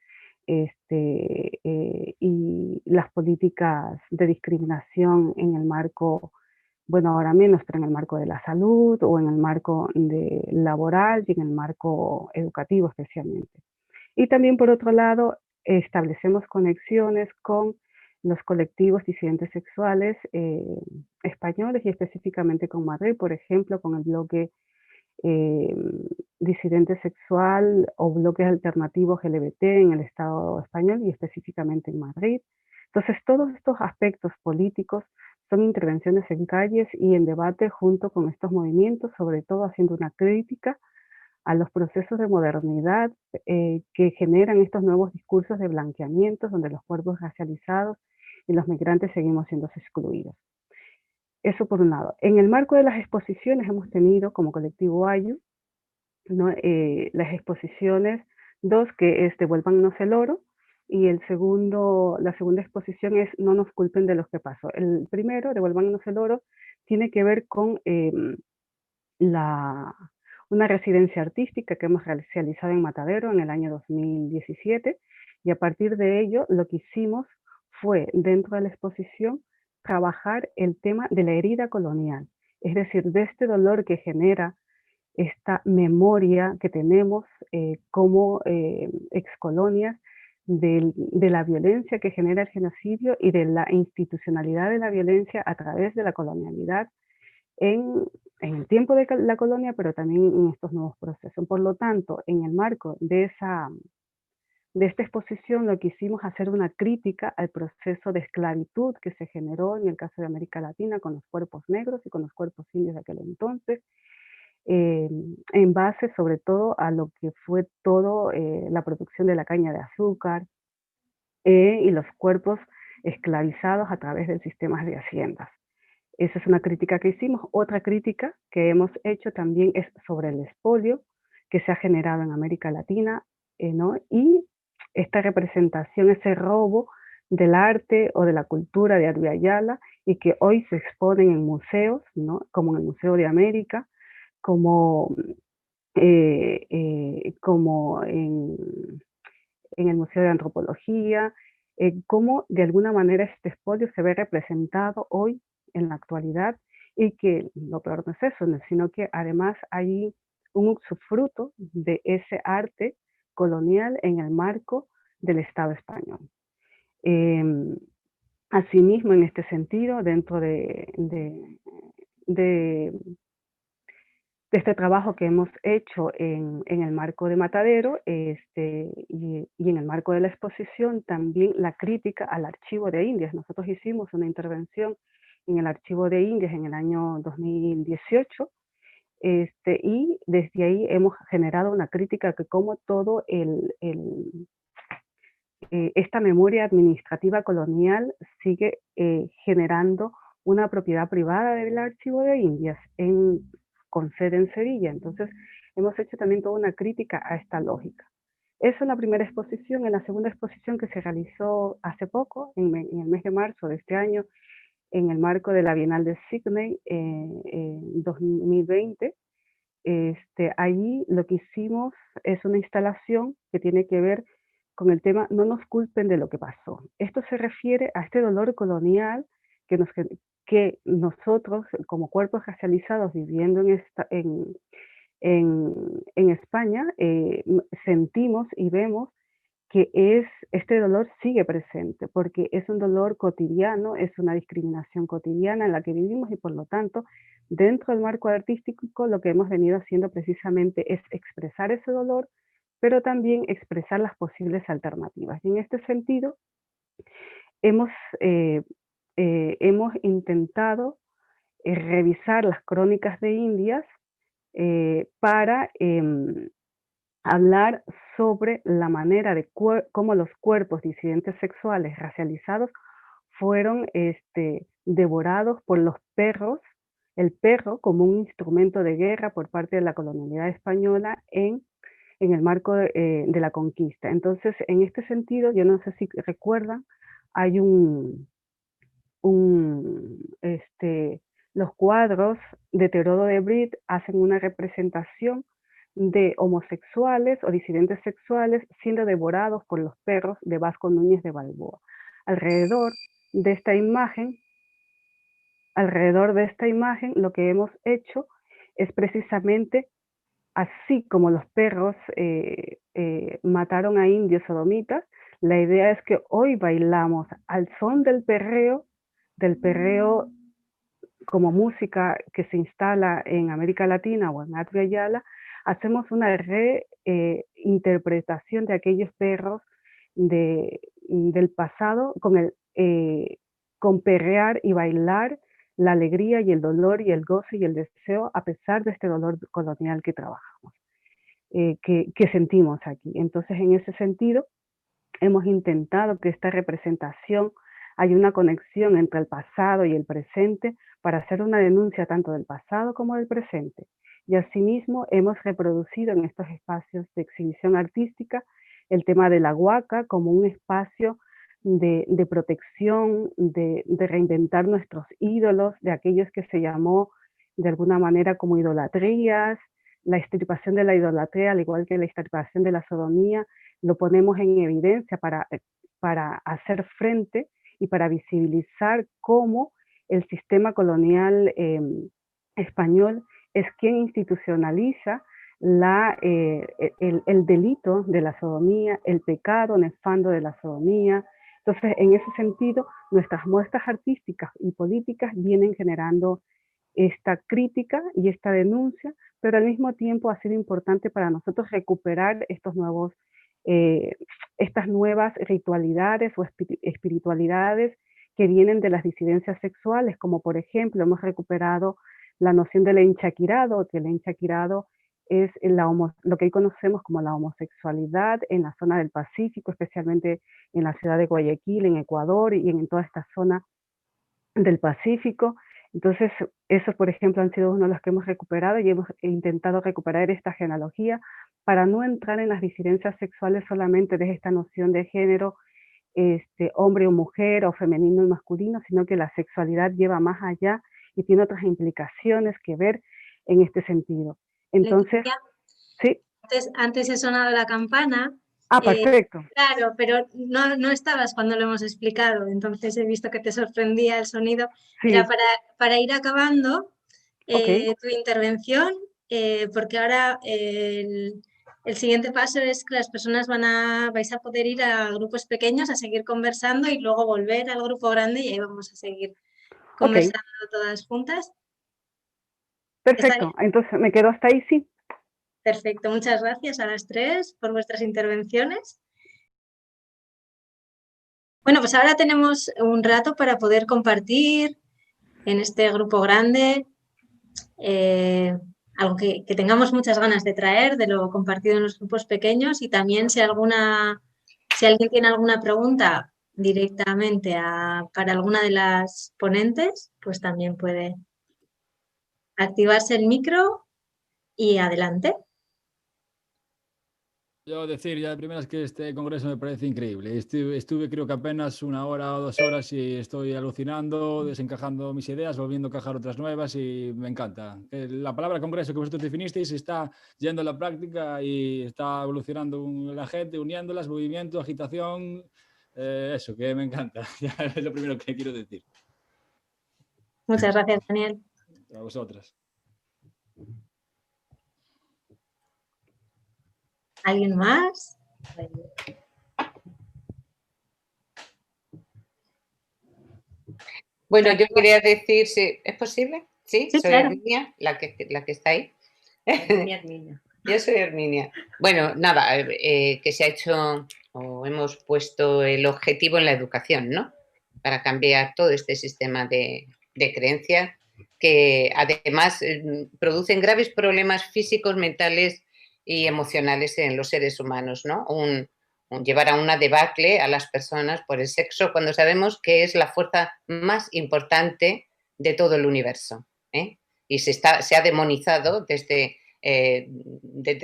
y las políticas de discriminación en el marco, bueno, ahora menos, pero en el marco de la salud o en el marco laboral y en el marco educativo especialmente. Y también, por otro lado, establecemos conexiones con los colectivos disidentes sexuales españoles y específicamente con Madrid, por ejemplo, con el bloque disidente sexual o bloques alternativos LGBT en el Estado español y específicamente en Madrid. Entonces, todos estos aspectos políticos son intervenciones en calles y en debate junto con estos movimientos, sobre todo haciendo una crítica a los procesos de modernidad que generan estos nuevos discursos de blanqueamiento, donde los cuerpos racializados y los migrantes seguimos siendo excluidos. Eso por un lado. En el marco de las exposiciones hemos tenido como colectivo AYU, ¿no? Las exposiciones, dos, que es Devuélvanos el oro, y la segunda exposición es No nos culpen de lo que pasó. El primero, Devuélvanos el oro, tiene que ver con una residencia artística que hemos realizado en Matadero en el año 2017, y a partir de ello lo que hicimos fue, dentro de la exposición, trabajar el tema de la herida colonial, es decir, de este dolor que genera esta memoria que tenemos como excolonias de la violencia que genera el genocidio y de la institucionalidad de la violencia a través de la colonialidad en el tiempo de la colonia, pero también en estos nuevos procesos. Por lo tanto, en el marco de esta exposición, lo que hicimos hacer una crítica al proceso de esclavitud que se generó en el caso de América Latina con los cuerpos negros y con los cuerpos indios de aquel entonces, en base sobre todo a lo que fue todo la producción de la caña de azúcar y los cuerpos esclavizados a través del sistema de haciendas. Esa es una crítica que hicimos. Otra crítica que hemos hecho también es sobre el expolio que se ha generado en América Latina, ¿no? Y esta representación, ese robo del arte o de la cultura de Abya y que hoy se exponen en museos, ¿no? Como en el Museo de América, como en el Museo de Antropología, cómo de alguna manera este expolio se ve representado hoy en la actualidad y que lo peor no es eso, sino que además hay un usufruto de ese arte colonial en el marco del Estado español. Asimismo, en este sentido, dentro de este trabajo que hemos hecho en el marco de Matadero y en el marco de la exposición, también la crítica al Archivo de Indias. Nosotros hicimos una intervención en el Archivo de Indias en el año 2018 y desde ahí hemos generado una crítica que como todo esta memoria administrativa colonial sigue generando una propiedad privada del Archivo de Indias con sede en Sevilla. Entonces hemos hecho también toda una crítica a esta lógica. Eso en la primera exposición. En la segunda exposición, que se realizó hace poco, en el mes de marzo de este año, en el marco de la Bienal de Sydney en 2020, allí lo que hicimos es una instalación que tiene que ver con el tema No nos culpen de lo que pasó. Esto se refiere a este dolor colonial que nosotros, como cuerpos racializados viviendo en España, sentimos y vemos que este dolor sigue presente, porque es un dolor cotidiano, es una discriminación cotidiana en la que vivimos y por lo tanto, dentro del marco artístico, lo que hemos venido haciendo precisamente es expresar ese dolor, pero también expresar las posibles alternativas. Y en este sentido, hemos intentado revisar las crónicas de Indias para hablar sobre la manera de cómo los cuerpos disidentes sexuales racializados fueron devorados por los perros, el perro como un instrumento de guerra por parte de la colonialidad española en el marco de la conquista. Entonces, en este sentido, yo no sé si recuerdan, hay los cuadros de Teodorio de Brito hacen una representación de homosexuales o disidentes sexuales siendo devorados por los perros de Vasco Núñez de Balboa. Alrededor de esta imagen, lo que hemos hecho es precisamente, así como los perros mataron a indios sodomitas, la idea es que hoy bailamos al son del perreo como música que se instala en América Latina o en Abya, hacemos una reinterpretación de aquellos perros del pasado con con perrear y bailar la alegría y el dolor y el goce y el deseo a pesar de este dolor colonial que trabajamos, que sentimos aquí. Entonces, en ese sentido, hemos intentado que esta representación haya una conexión entre el pasado y el presente para hacer una denuncia tanto del pasado como del presente. Y asimismo hemos reproducido en estos espacios de exhibición artística el tema de la huaca como un espacio de protección, de reinventar nuestros ídolos, de aquellos que se llamó de alguna manera como idolatrías, la extirpación de la idolatría, al igual que la extirpación de la sodomía, lo ponemos en evidencia para hacer frente y para visibilizar cómo el sistema colonial español es quien institucionaliza el delito de la sodomía, el pecado nefando de la sodomía. Entonces, en ese sentido, nuestras muestras artísticas y políticas vienen generando esta crítica y esta denuncia, pero al mismo tiempo ha sido importante para nosotros recuperar estos nuevos, estas nuevas ritualidades o espiritualidades que vienen de las disidencias sexuales, como por ejemplo hemos recuperado la noción del enchaquirado, que el enchaquirado es lo que hoy conocemos como la homosexualidad en la zona del Pacífico, especialmente en la ciudad de Guayaquil, en Ecuador y en toda esta zona del Pacífico. Entonces, esos, por ejemplo, han sido uno de los que hemos recuperado y hemos intentado recuperar esta genealogía para no entrar en las disidencias sexuales solamente desde esta noción de género, hombre o mujer, o femenino y masculino, sino que la sexualidad lleva más allá y tiene otras implicaciones que ver en este sentido. Entonces, sí. Antes he sonado la campana. Ah, perfecto. Claro, pero no estabas cuando lo hemos explicado, entonces he visto que te sorprendía el sonido. Sí. Era para ir acabando tu intervención, porque ahora el siguiente paso es que las personas vais a poder ir a grupos pequeños a seguir conversando y luego volver al grupo grande y ahí vamos a seguir conversando todas juntas. Perfecto, entonces me quedo hasta ahí, sí. Perfecto, muchas gracias a las tres por vuestras intervenciones. Bueno, pues ahora tenemos un rato para poder compartir en este grupo grande algo que tengamos muchas ganas de traer, de lo compartido en los grupos pequeños, y también si alguien tiene alguna pregunta directamente para alguna de las ponentes, pues también puede activarse el micro y adelante. Yo decir ya de primeras que este congreso me parece increíble. Estuve creo que apenas 1 hora o 2 horas y estoy alucinando, desencajando mis ideas, volviendo a encajar otras nuevas y me encanta. La palabra congreso que vosotros definisteis está yendo a la práctica y está evolucionando la gente, uniéndolas, movimiento, agitación, eso, que me encanta. Ya es lo primero que quiero decir. Muchas gracias, Daniel. A vosotras. ¿Alguien más? Bueno, yo quería decir, ¿es posible? Sí, soy claro. Herminia, la que está ahí. Yo soy Herminia. Bueno, nada, que se ha hecho, o hemos puesto el objetivo en la educación, ¿no? Para cambiar todo este sistema de creencias que además producen graves problemas físicos, mentales y emocionales en los seres humanos, ¿no? Llevar a una debacle a las personas por el sexo cuando sabemos que es la fuerza más importante de todo el universo, ¿eh? Y se ha demonizado desde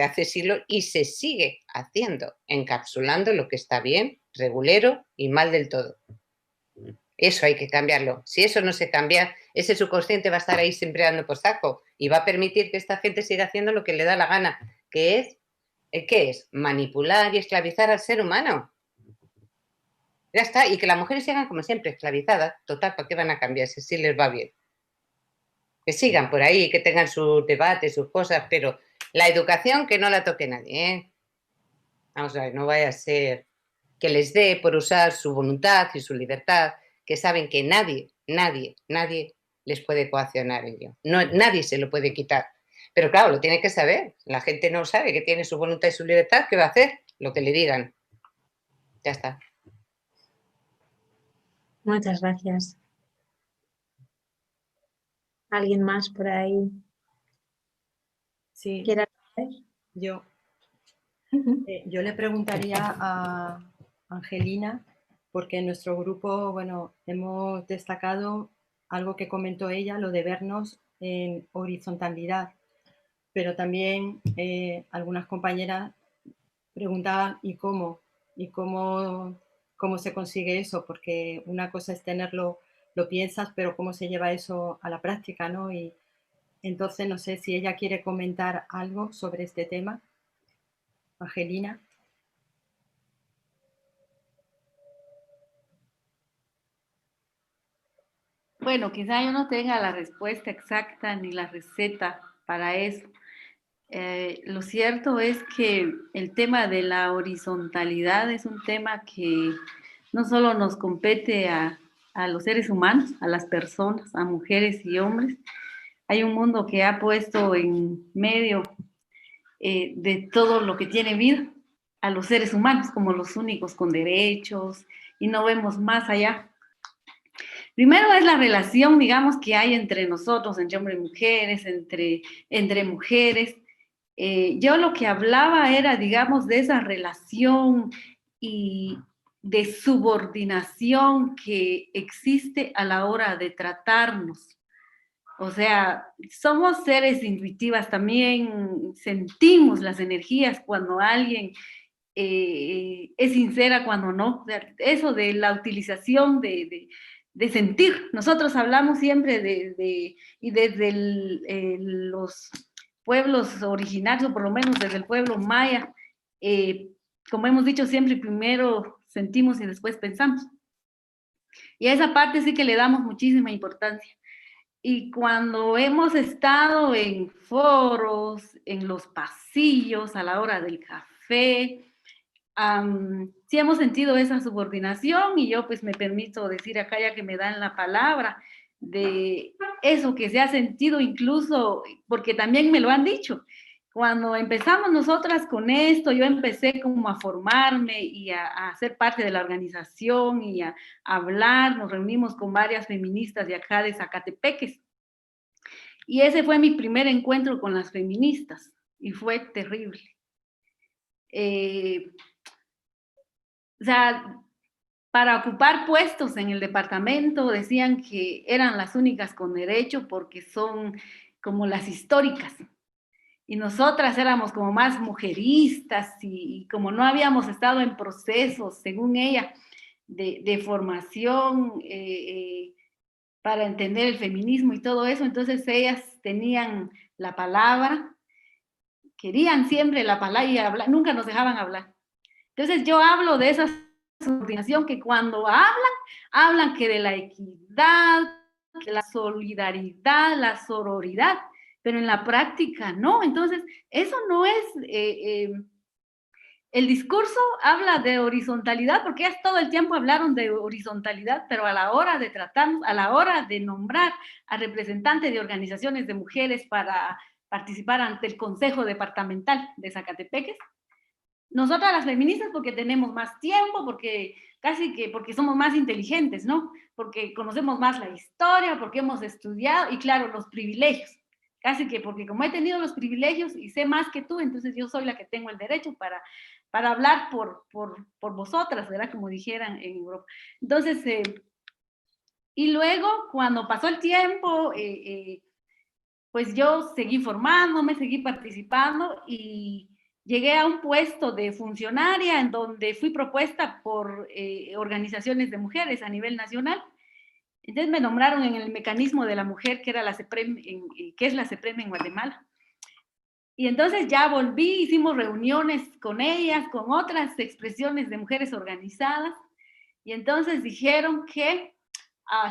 hace siglos y se sigue haciendo, encapsulando lo que está bien, regulero y mal del todo. Eso hay que cambiarlo. Si eso no se cambia, ese subconsciente va a estar ahí siempre dando por saco y va a permitir que esta gente siga haciendo lo que le da la gana, que es, ¿qué es? Manipular y esclavizar al ser humano. Ya está, y que las mujeres sigan como siempre, esclavizadas. Total, ¿para qué van a cambiarse si les va bien? Que sigan por ahí, que tengan sus debates, sus cosas, pero la educación que no la toque nadie, ¿eh? Vamos a ver, no vaya a ser que les dé por usar su voluntad y su libertad, que saben que nadie les puede coaccionar ello. No, nadie se lo puede quitar. Pero claro, lo tiene que saber. La gente no sabe que tiene su voluntad y su libertad. ¿Qué va a hacer? Lo que le digan. Ya está. Muchas gracias. ¿Alguien más por ahí Sí, quiera saber? yo le preguntaría a Angelina, porque en nuestro grupo, bueno, hemos destacado algo que comentó ella, lo de vernos en horizontalidad, pero también algunas compañeras preguntaban ¿y cómo se consigue eso? Porque una cosa es tenerlo, lo piensas, pero cómo se lleva eso a la práctica, ¿no? Y entonces no sé si ella quiere comentar algo sobre este tema. Angelina. Bueno, quizá yo no tenga la respuesta exacta ni la receta para eso. Lo cierto es que el tema de la horizontalidad es un tema que no solo nos compete a los seres humanos, a las personas, a mujeres y hombres. Hay un mundo que ha puesto en medio de todo lo que tiene vida a los seres humanos como los únicos con derechos y no vemos más allá. Primero es la relación, digamos, que hay entre nosotros, entre hombres y mujeres, entre mujeres. Yo lo que hablaba era, digamos, de esa relación y de subordinación que existe a la hora de tratarnos. O sea, somos seres intuitivas, también sentimos las energías cuando alguien es sincera, cuando no. O sea, eso de la utilización de sentir. Nosotros hablamos siempre y desde los pueblos originarios, o por lo menos desde el pueblo maya, como hemos dicho siempre, primero sentimos y después pensamos. Y a esa parte sí que le damos muchísima importancia. Y cuando hemos estado en foros, en los pasillos, a la hora del café, sí hemos sentido esa subordinación y yo pues me permito decir acá ya que me dan la palabra de eso que se ha sentido incluso, porque también me lo han dicho. Cuando empezamos nosotras con esto, yo empecé como a formarme y a ser parte de la organización y a hablar, nos reunimos con varias feministas de acá de Zacatepeques. Y ese fue mi primer encuentro con las feministas y fue terrible. O sea, para ocupar puestos en el departamento decían que eran las únicas con derecho porque son como las históricas. Y nosotras éramos como más mujeristas y como no habíamos estado en procesos, según ella, de formación para entender el feminismo y todo eso, entonces ellas tenían la palabra, querían siempre la palabra y hablar, nunca nos dejaban hablar. Entonces yo hablo de esa subordinación que cuando hablan que de la equidad, que la solidaridad, la sororidad, pero en la práctica no. Entonces eso no es... el discurso habla de horizontalidad porque ellas todo el tiempo hablaron de horizontalidad, pero a la hora de tratarnos, a la hora de nombrar a representantes de organizaciones de mujeres para participar ante el Consejo Departamental de Zacatepeques, nosotras las feministas porque tenemos más tiempo, porque casi que porque somos más inteligentes, ¿no? Porque conocemos más la historia, porque hemos estudiado y claro, los privilegios. Casi que porque como he tenido los privilegios y sé más que tú, entonces yo soy la que tengo el derecho para hablar por vosotras, ¿verdad? Como dijeran en Europa. Entonces, y luego cuando pasó el tiempo, pues yo seguí formándome, seguí participando y llegué a un puesto de funcionaria en donde fui propuesta por organizaciones de mujeres a nivel nacional. Entonces me nombraron en el mecanismo de la mujer, que era la CEPREM, que es la CEPREM en Guatemala. Y entonces ya volví, hicimos reuniones con ellas, con otras expresiones de mujeres organizadas, y entonces dijeron que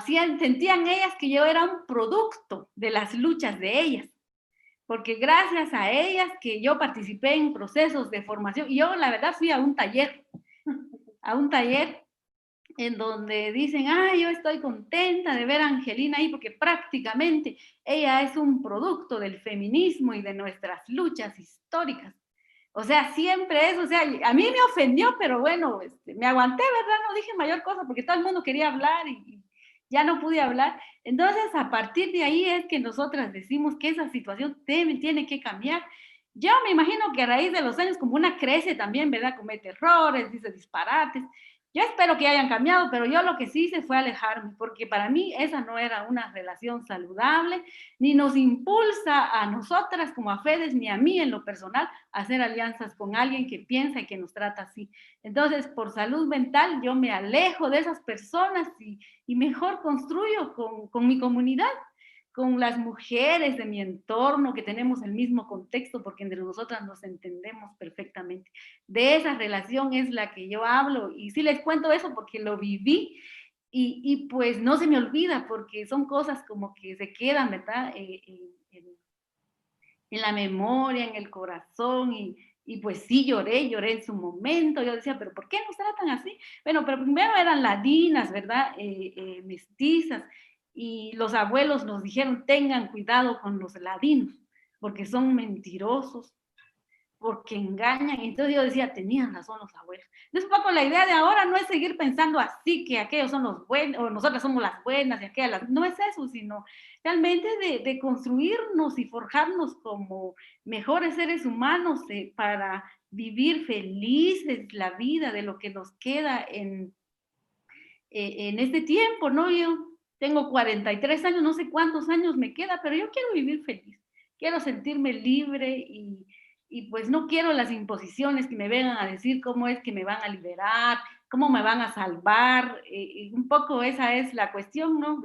sentían ellas que yo era un producto de las luchas de ellas, porque gracias a ellas que yo participé en procesos de formación, y yo la verdad fui a un taller en donde dicen, yo estoy contenta de ver a Angelina ahí porque prácticamente ella es un producto del feminismo y de nuestras luchas históricas. O sea, siempre eso, o sea, a mí me ofendió, pero bueno, me aguanté, ¿verdad? No dije mayor cosa porque todo el mundo quería hablar y ya no pude hablar. Entonces, a partir de ahí es que nosotras decimos que esa situación tiene que cambiar. Yo me imagino que a raíz de los años, como una crece también, ¿verdad? Comete errores, dice disparates. Yo espero que hayan cambiado, pero yo lo que sí hice fue alejarme, porque para mí esa no era una relación saludable, ni nos impulsa a nosotras como a Fedes, ni a mí en lo personal, a hacer alianzas con alguien que piensa y que nos trata así. Entonces, por salud mental, yo me alejo de esas personas y mejor construyo con mi comunidad, con las mujeres de mi entorno, que tenemos el mismo contexto, porque entre nosotras nos entendemos perfectamente. De esa relación es la que yo hablo, y sí les cuento eso porque lo viví, y pues no se me olvida, porque son cosas como que se quedan, ¿verdad? En la memoria, en el corazón, y pues sí lloré en su momento. Yo decía, pero ¿por qué nos tratan así? Bueno, pero primero eran ladinas, ¿verdad? Mestizas, y los abuelos nos dijeron, tengan cuidado con los ladinos, porque son mentirosos, porque engañan. Entonces yo decía, tenían razón los abuelos. Entonces, un poco la idea de ahora no es seguir pensando así, que aquellos son los buenos, o nosotras somos las buenas, y aquellas las... No es eso, sino realmente de construirnos y forjarnos como mejores seres humanos para vivir felices la vida de lo que nos queda en este tiempo, ¿no? Yo tengo 43 años, no sé cuántos años me queda, pero yo quiero vivir feliz, quiero sentirme libre y pues no quiero las imposiciones que me vengan a decir cómo es que me van a liberar, cómo me van a salvar. Un poco esa es la cuestión, ¿no?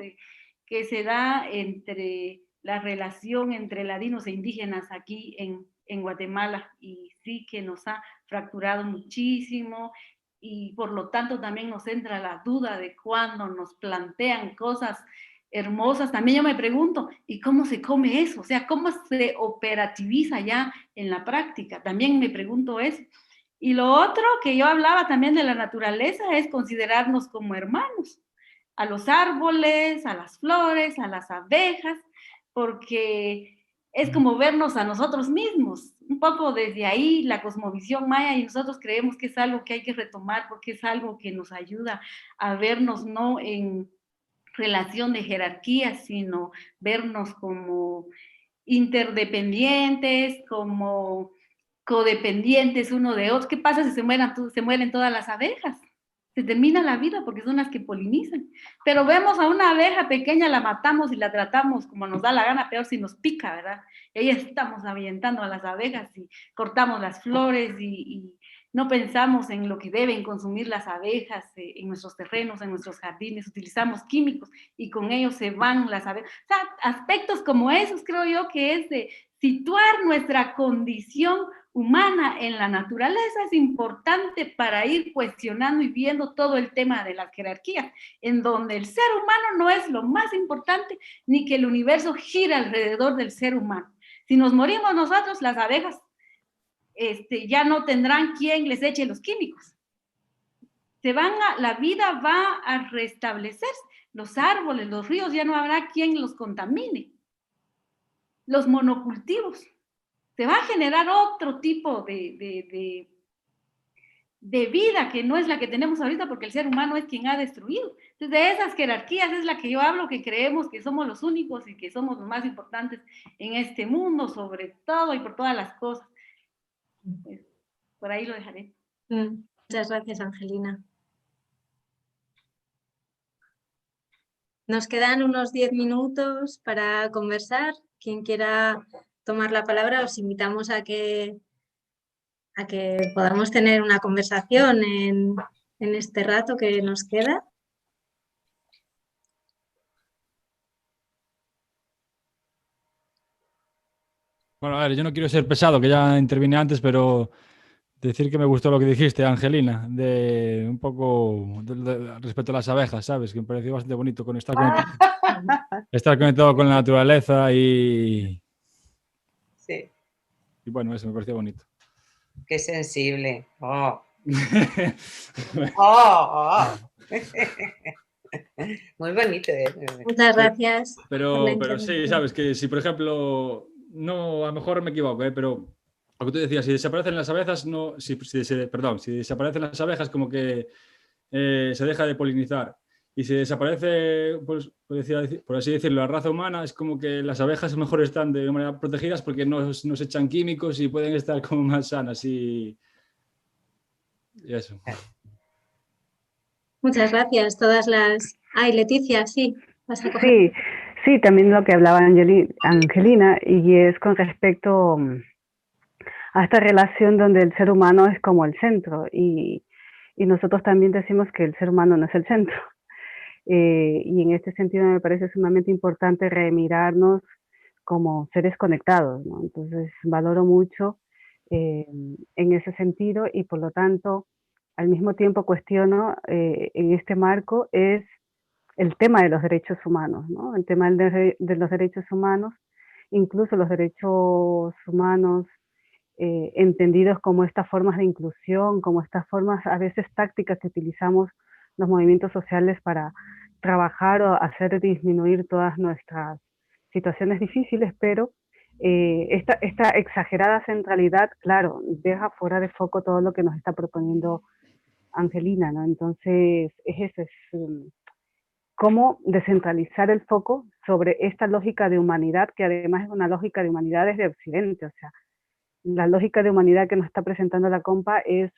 Que se da entre la relación entre ladinos e indígenas aquí en Guatemala, y sí que nos ha fracturado muchísimo, y por lo tanto también nos entra la duda de cuando nos plantean cosas hermosas. También yo me pregunto, ¿y cómo se come eso? O sea, ¿cómo se operativiza ya en la práctica? También me pregunto eso. Y lo otro que yo hablaba también de la naturaleza es considerarnos como hermanos, a los árboles, a las flores, a las abejas, porque es como vernos a nosotros mismos. Un poco desde ahí la cosmovisión maya, y nosotros creemos que es algo que hay que retomar porque es algo que nos ayuda a vernos no en relación de jerarquía, sino vernos como interdependientes, como codependientes uno de otro. ¿Qué pasa si se mueren todas las abejas? Se termina la vida porque son las que polinizan. Pero vemos a una abeja pequeña, la matamos y la tratamos como nos da la gana, peor si nos pica, ¿verdad? Y ahí estamos ahuyentando a las abejas y cortamos las flores y no pensamos en lo que deben consumir las abejas en nuestros terrenos, en nuestros jardines, utilizamos químicos y con ellos se van las abejas. O sea, aspectos como esos creo yo que es de situar nuestra condición humana en la naturaleza es importante para ir cuestionando y viendo todo el tema de las jerarquías, en donde el ser humano no es lo más importante, ni que el universo gira alrededor del ser humano. Si nos morimos nosotros, las abejas ya no tendrán quien les eche los químicos. La vida va a restablecerse. Los árboles, los ríos, ya no habrá quien los contamine. Los monocultivos. Se va a generar otro tipo de vida que no es la que tenemos ahorita, porque el ser humano es quien ha destruido. Entonces, de esas jerarquías es la que yo hablo, que creemos que somos los únicos y que somos los más importantes en este mundo, sobre todo y por todas las cosas. Pues, por ahí lo dejaré. Muchas gracias, Angelina. Nos quedan unos 10 minutos para conversar. Quien quiera tomar la palabra, os invitamos a que podamos tener una conversación en este rato que nos queda. Bueno, a ver, yo no quiero ser pesado, que ya intervine antes, pero decir que me gustó lo que dijiste, Angelina, de un poco respecto a las abejas, ¿sabes? Que me pareció bastante bonito estar conectado con la naturaleza y... Sí. Y bueno, eso me pareció bonito. Qué sensible. Oh. Oh. Muy bonito. Muchas gracias. Pero sí, sabes que si por ejemplo, no, a lo mejor me equivoco, pero Lo que tú decías, si desaparecen las abejas, no, si desaparecen las abejas, como que se deja de polinizar. Y si desaparece, pues, por así decirlo, la raza humana, es como que las abejas mejor están de manera protegidas porque no se echan químicos y pueden estar como más sanas y eso. Muchas gracias. Ay, Leticia, sí, vas a coger. Sí, también lo que hablaba Angelina, y es con respecto a esta relación donde el ser humano es como el centro, y nosotros también decimos que el ser humano no es el centro. Y en este sentido me parece sumamente importante remirarnos como seres conectados, ¿no? Entonces valoro mucho en ese sentido, y por lo tanto al mismo tiempo cuestiono en este marco es el tema de los derechos humanos, ¿no? El tema de los derechos humanos, incluso los derechos humanos entendidos como estas formas de inclusión, como estas formas a veces tácticas que utilizamos los movimientos sociales para trabajar o hacer disminuir todas nuestras situaciones difíciles, pero esta exagerada centralidad, claro, deja fuera de foco todo lo que nos está proponiendo Angelina, ¿no? Entonces, es cómo descentralizar el foco sobre esta lógica de humanidad, que además es una lógica de humanidad desde Occidente, o sea, la lógica de humanidad que nos está presentando la compa es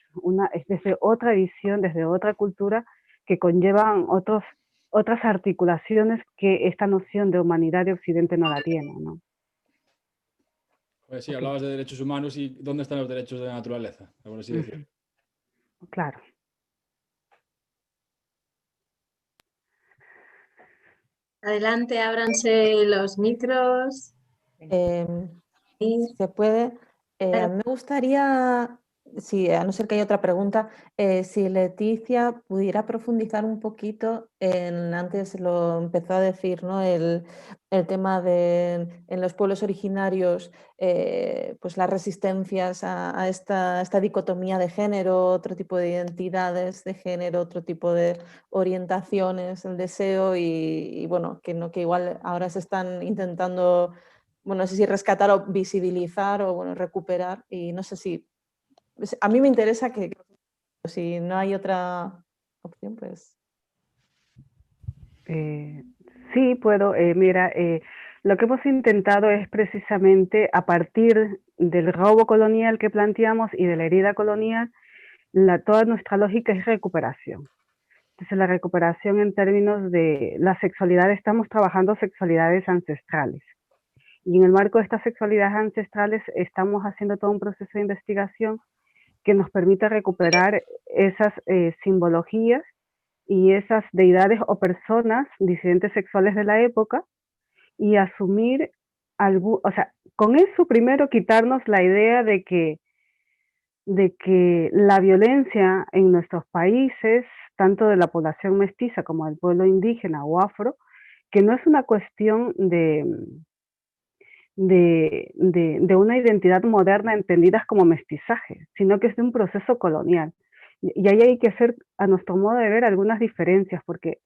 desde otra visión, desde otra cultura, que conllevan otras articulaciones que esta noción de humanidad de Occidente no la tiene, ¿no? Pues sí, hablabas de derechos humanos y ¿dónde están los derechos de la naturaleza? Por así decirlo. Claro. Adelante, ábranse los micros. Se puede. Me gustaría, a no ser que haya otra pregunta, si Leticia pudiera profundizar un poquito antes lo empezó a decir, ¿no? El tema de en los pueblos originarios, pues las resistencias a esta dicotomía de género, otro tipo de identidades de género, otro tipo de orientaciones, el deseo y bueno, que igual ahora se están intentando, bueno, no sé si rescatar o visibilizar o bueno, recuperar, y no sé si a mí me interesa que si no hay otra opción, pues... Sí, puedo. Mira, lo que hemos intentado es precisamente a partir del robo colonial que planteamos y de la herida colonial, toda nuestra lógica es recuperación. Entonces la recuperación en términos de la sexualidad, estamos trabajando sexualidades ancestrales. Y en el marco de estas sexualidades ancestrales estamos haciendo todo un proceso de investigación que nos permite recuperar esas simbologías y esas deidades o personas disidentes sexuales de la época y asumir o sea, con eso primero quitarnos la idea de que la violencia en nuestros países, tanto de la población mestiza como del pueblo indígena o afro, que no es una cuestión de una identidad moderna entendida como mestizaje, sino que es de un proceso colonial. Y ahí hay que hacer, a nuestro modo de ver, algunas diferencias, porque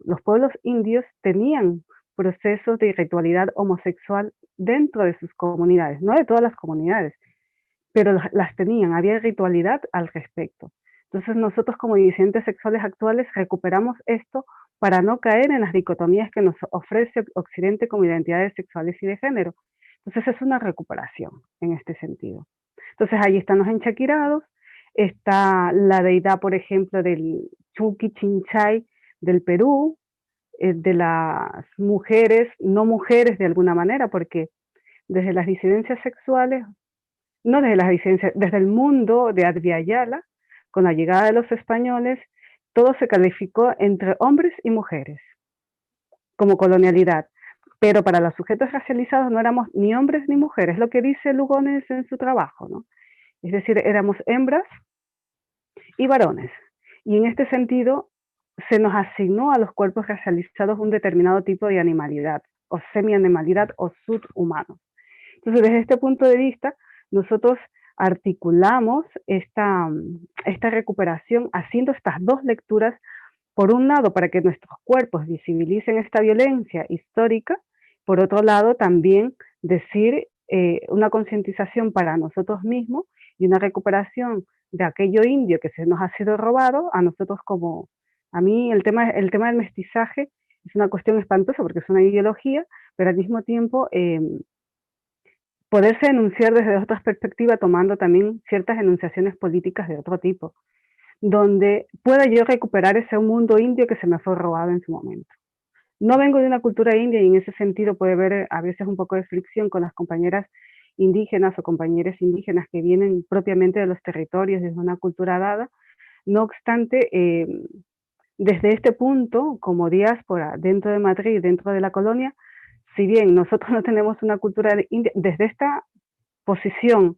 los pueblos indios tenían procesos de ritualidad homosexual dentro de sus comunidades, no de todas las comunidades, pero las tenían, había ritualidad al respecto. Entonces nosotros como disidentes sexuales actuales recuperamos esto para no caer en las dicotomías que nos ofrece Occidente como identidades sexuales y de género. Entonces es una recuperación en este sentido. Entonces ahí están los enchaquirados, está la deidad, por ejemplo, del Chuki Chinchay del Perú, de las mujeres, no mujeres de alguna manera, porque desde las disidencias sexuales, no desde las disidencias, desde el mundo de Adviala, con la llegada de los españoles, todo se calificó entre hombres y mujeres como colonialidad, pero para los sujetos racializados no éramos ni hombres ni mujeres, lo que dice Lugones en su trabajo, ¿no? Es decir, éramos hembras y varones, y en este sentido se nos asignó a los cuerpos racializados un determinado tipo de animalidad, o semi-animalidad o subhumano. Entonces, desde este punto de vista, nosotros articulamos esta recuperación haciendo estas dos lecturas, por un lado, para que nuestros cuerpos visibilicen esta violencia histórica, por otro lado, también decir una concientización para nosotros mismos y una recuperación de aquello indio que se nos ha sido robado a nosotros como... A mí el tema del mestizaje es una cuestión espantosa porque es una ideología, pero al mismo tiempo poderse enunciar desde otras perspectivas tomando también ciertas enunciaciones políticas de otro tipo, donde pueda yo recuperar ese mundo indio que se me fue robado en su momento. No vengo de una cultura india y en ese sentido puede haber a veces un poco de fricción con las compañeras indígenas o compañeros indígenas que vienen propiamente de los territorios, desde una cultura dada. No obstante, desde este punto, como diáspora dentro de Madrid, dentro de la colonia, si bien nosotros no tenemos una cultura india, desde esta posición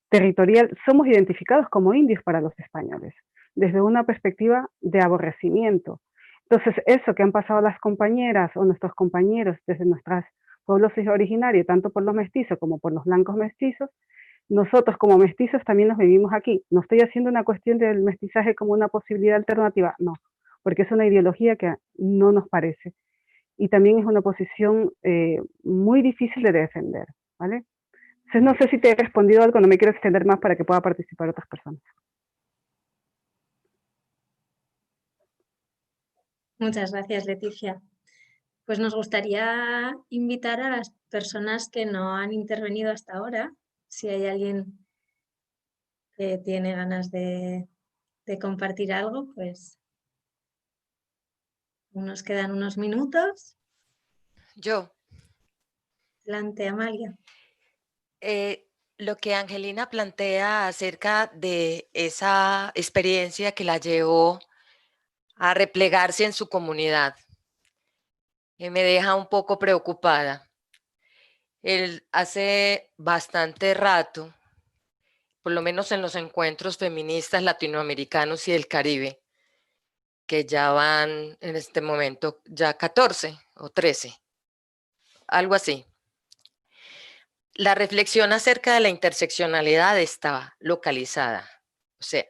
territorial somos identificados como indios para los españoles, desde una perspectiva de aborrecimiento. Entonces, eso que han pasado las compañeras o nuestros compañeros desde nuestros pueblos originarios, tanto por los mestizos como por los blancos mestizos, nosotros como mestizos también nos vivimos aquí. No estoy haciendo una cuestión del mestizaje como una posibilidad alternativa, no, porque es una ideología que no nos parece. Y también es una posición muy difícil de defender, ¿vale? Entonces, no sé si te he respondido algo, no me quiero extender más para que pueda participar otras personas. Muchas gracias, Leticia. Pues nos gustaría invitar a las personas que no han intervenido hasta ahora, si hay alguien que tiene ganas de compartir algo, pues nos quedan unos minutos. Yo. Adelante, Amalia. Lo que Angelina plantea acerca de esa experiencia que la llevó a replegarse en su comunidad, me deja un poco preocupada. Hace bastante rato, por lo menos en los encuentros feministas latinoamericanos y del Caribe, que ya van en este momento ya 14 o 13, algo así. La reflexión acerca de la interseccionalidad estaba localizada, o sea,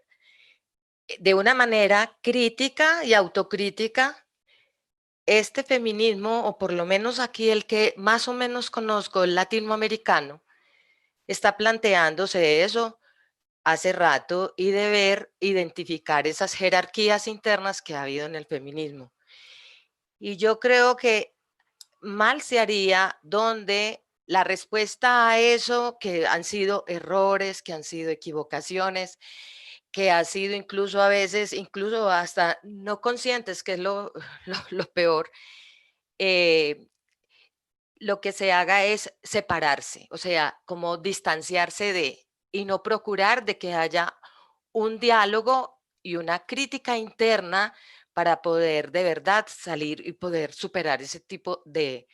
de una manera crítica y autocrítica. Este feminismo, o por lo menos aquí el que más o menos conozco, el latinoamericano, está planteándose eso hace rato y deber identificar esas jerarquías internas que ha habido en el feminismo. Y yo creo que mal se haría donde la respuesta a eso, que han sido errores, que han sido equivocaciones, que ha sido incluso a veces, incluso hasta no conscientes, que es lo peor, lo que se haga es separarse, o sea, como distanciarse de, y no procurar de que haya un diálogo y una crítica interna para poder de verdad salir y poder superar ese tipo de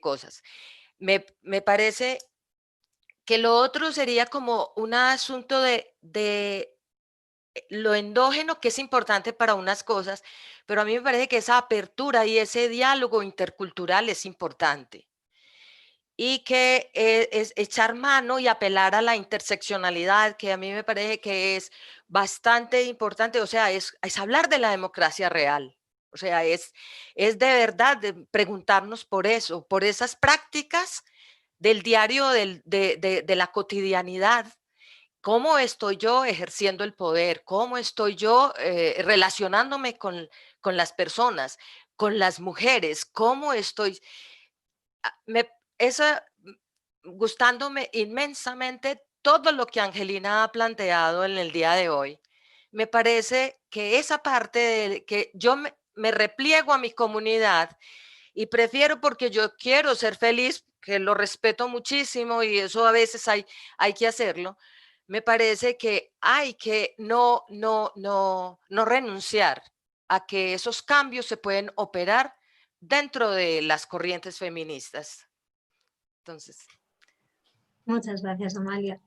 cosas. Me parece que lo otro sería como un asunto de lo endógeno, que es importante para unas cosas, pero a mí me parece que esa apertura y ese diálogo intercultural es importante. Y que es echar mano y apelar a la interseccionalidad, que a mí me parece que es bastante importante, o sea, es hablar de la democracia real. O sea, es de verdad de preguntarnos por eso, por esas prácticas del diario, de la cotidianidad. ¿Cómo estoy yo ejerciendo el poder? ¿Cómo estoy yo relacionándome con las personas, con las mujeres? ¿Cómo estoy...? Gustándome inmensamente todo lo que Angelina ha planteado en el día de hoy. Me parece que esa parte de que yo me repliego a mi comunidad y prefiero, porque yo quiero ser feliz, que lo respeto muchísimo y eso a veces hay que hacerlo. Me parece que hay que no renunciar a que esos cambios se pueden operar dentro de las corrientes feministas. Entonces. Muchas gracias, Amalia.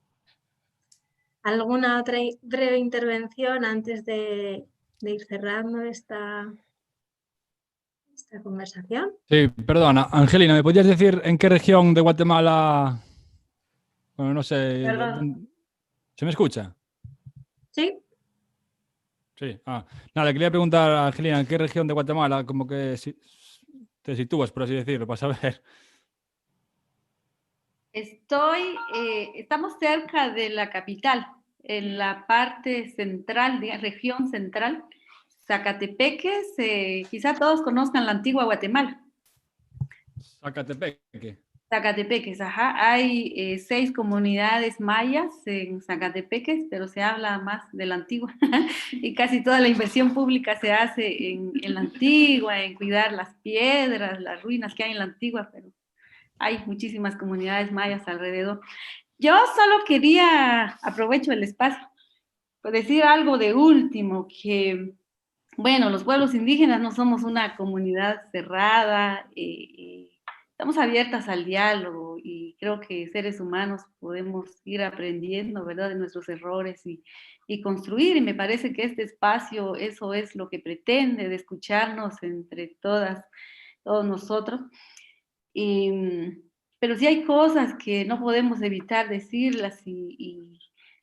¿Alguna otra breve intervención antes de ir cerrando esta conversación? Sí, perdona, Angelina, ¿me podrías decir en qué región de Guatemala? Bueno, no sé. Perdón. ¿Se me escucha? Sí. Sí. Nada, quería preguntar a Angelina, ¿en qué región de Guatemala como que te sitúas, por así decirlo, para saber? Estamos cerca de la capital, en la parte central, de región central, Zacatepeques, quizá todos conozcan la antigua Guatemala. Zacatepeque. Zacatepeques, ajá. Hay 6 comunidades mayas en Zacatepeques, pero se habla más de la antigua. Y casi toda la inversión pública se hace en la antigua, en cuidar las piedras, las ruinas que hay en la antigua, pero hay muchísimas comunidades mayas alrededor. Yo solo quería, aprovecho el espacio, para decir algo de último, que, bueno, los pueblos indígenas no somos una comunidad cerrada, estamos abiertas al diálogo y creo que seres humanos podemos ir aprendiendo, ¿verdad?, de nuestros errores y construir, y me parece que este espacio eso es lo que pretende, de escucharnos entre todas, todos nosotros. Pero sí hay cosas que no podemos evitar decirlas y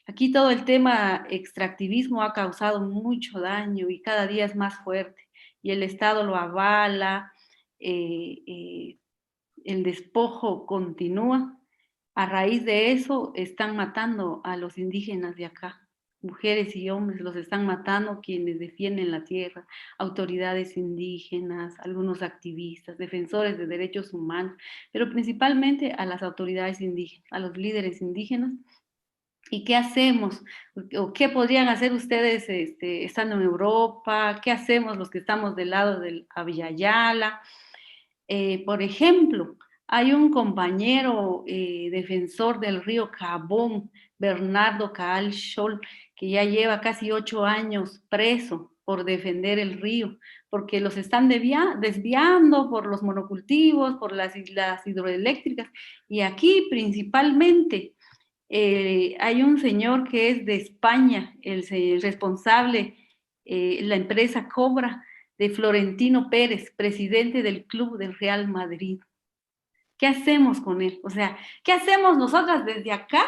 aquí todo el tema extractivismo ha causado mucho daño y cada día es más fuerte y el Estado lo avala, el despojo continúa. A raíz de eso están matando a los indígenas de acá. Mujeres y hombres los están matando quienes defienden la tierra, autoridades indígenas, algunos activistas, defensores de derechos humanos, pero principalmente a las autoridades indígenas, a los líderes indígenas. ¿Y qué hacemos? ¿O qué podrían hacer ustedes estando en Europa? ¿Qué hacemos los que estamos del lado del Abya-Yala? Por ejemplo, hay un compañero defensor del río Cabón, Bernardo Caal Scholl, que ya lleva casi 8 años preso por defender el río, porque los están desviando por los monocultivos, por las hidroeléctricas, y aquí principalmente hay un señor que es de España, el responsable, la empresa Cobra, de Florentino Pérez, presidente del club del Real Madrid. ¿Qué hacemos con él? O sea, ¿qué hacemos nosotras desde acá?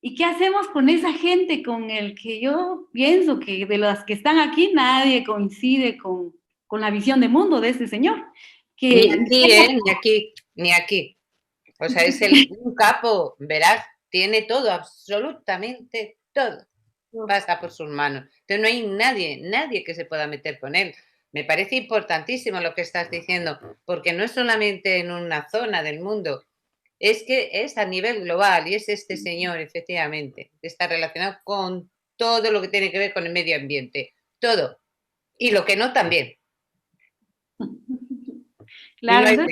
¿Y qué hacemos con esa gente con el que yo pienso que de las que están aquí nadie coincide con la visión de mundo de este señor? Ni aquí, ni aquí, ni aquí. O sea, es un capo, verás, tiene todo, absolutamente todo. Pasa por sus manos. Entonces no hay nadie que se pueda meter con él. Me parece importantísimo lo que estás diciendo, porque no es solamente en una zona del mundo, es que es a nivel global y es este señor, efectivamente, está relacionado con todo lo que tiene que ver con el medio ambiente, todo. Y lo que no también. Claro,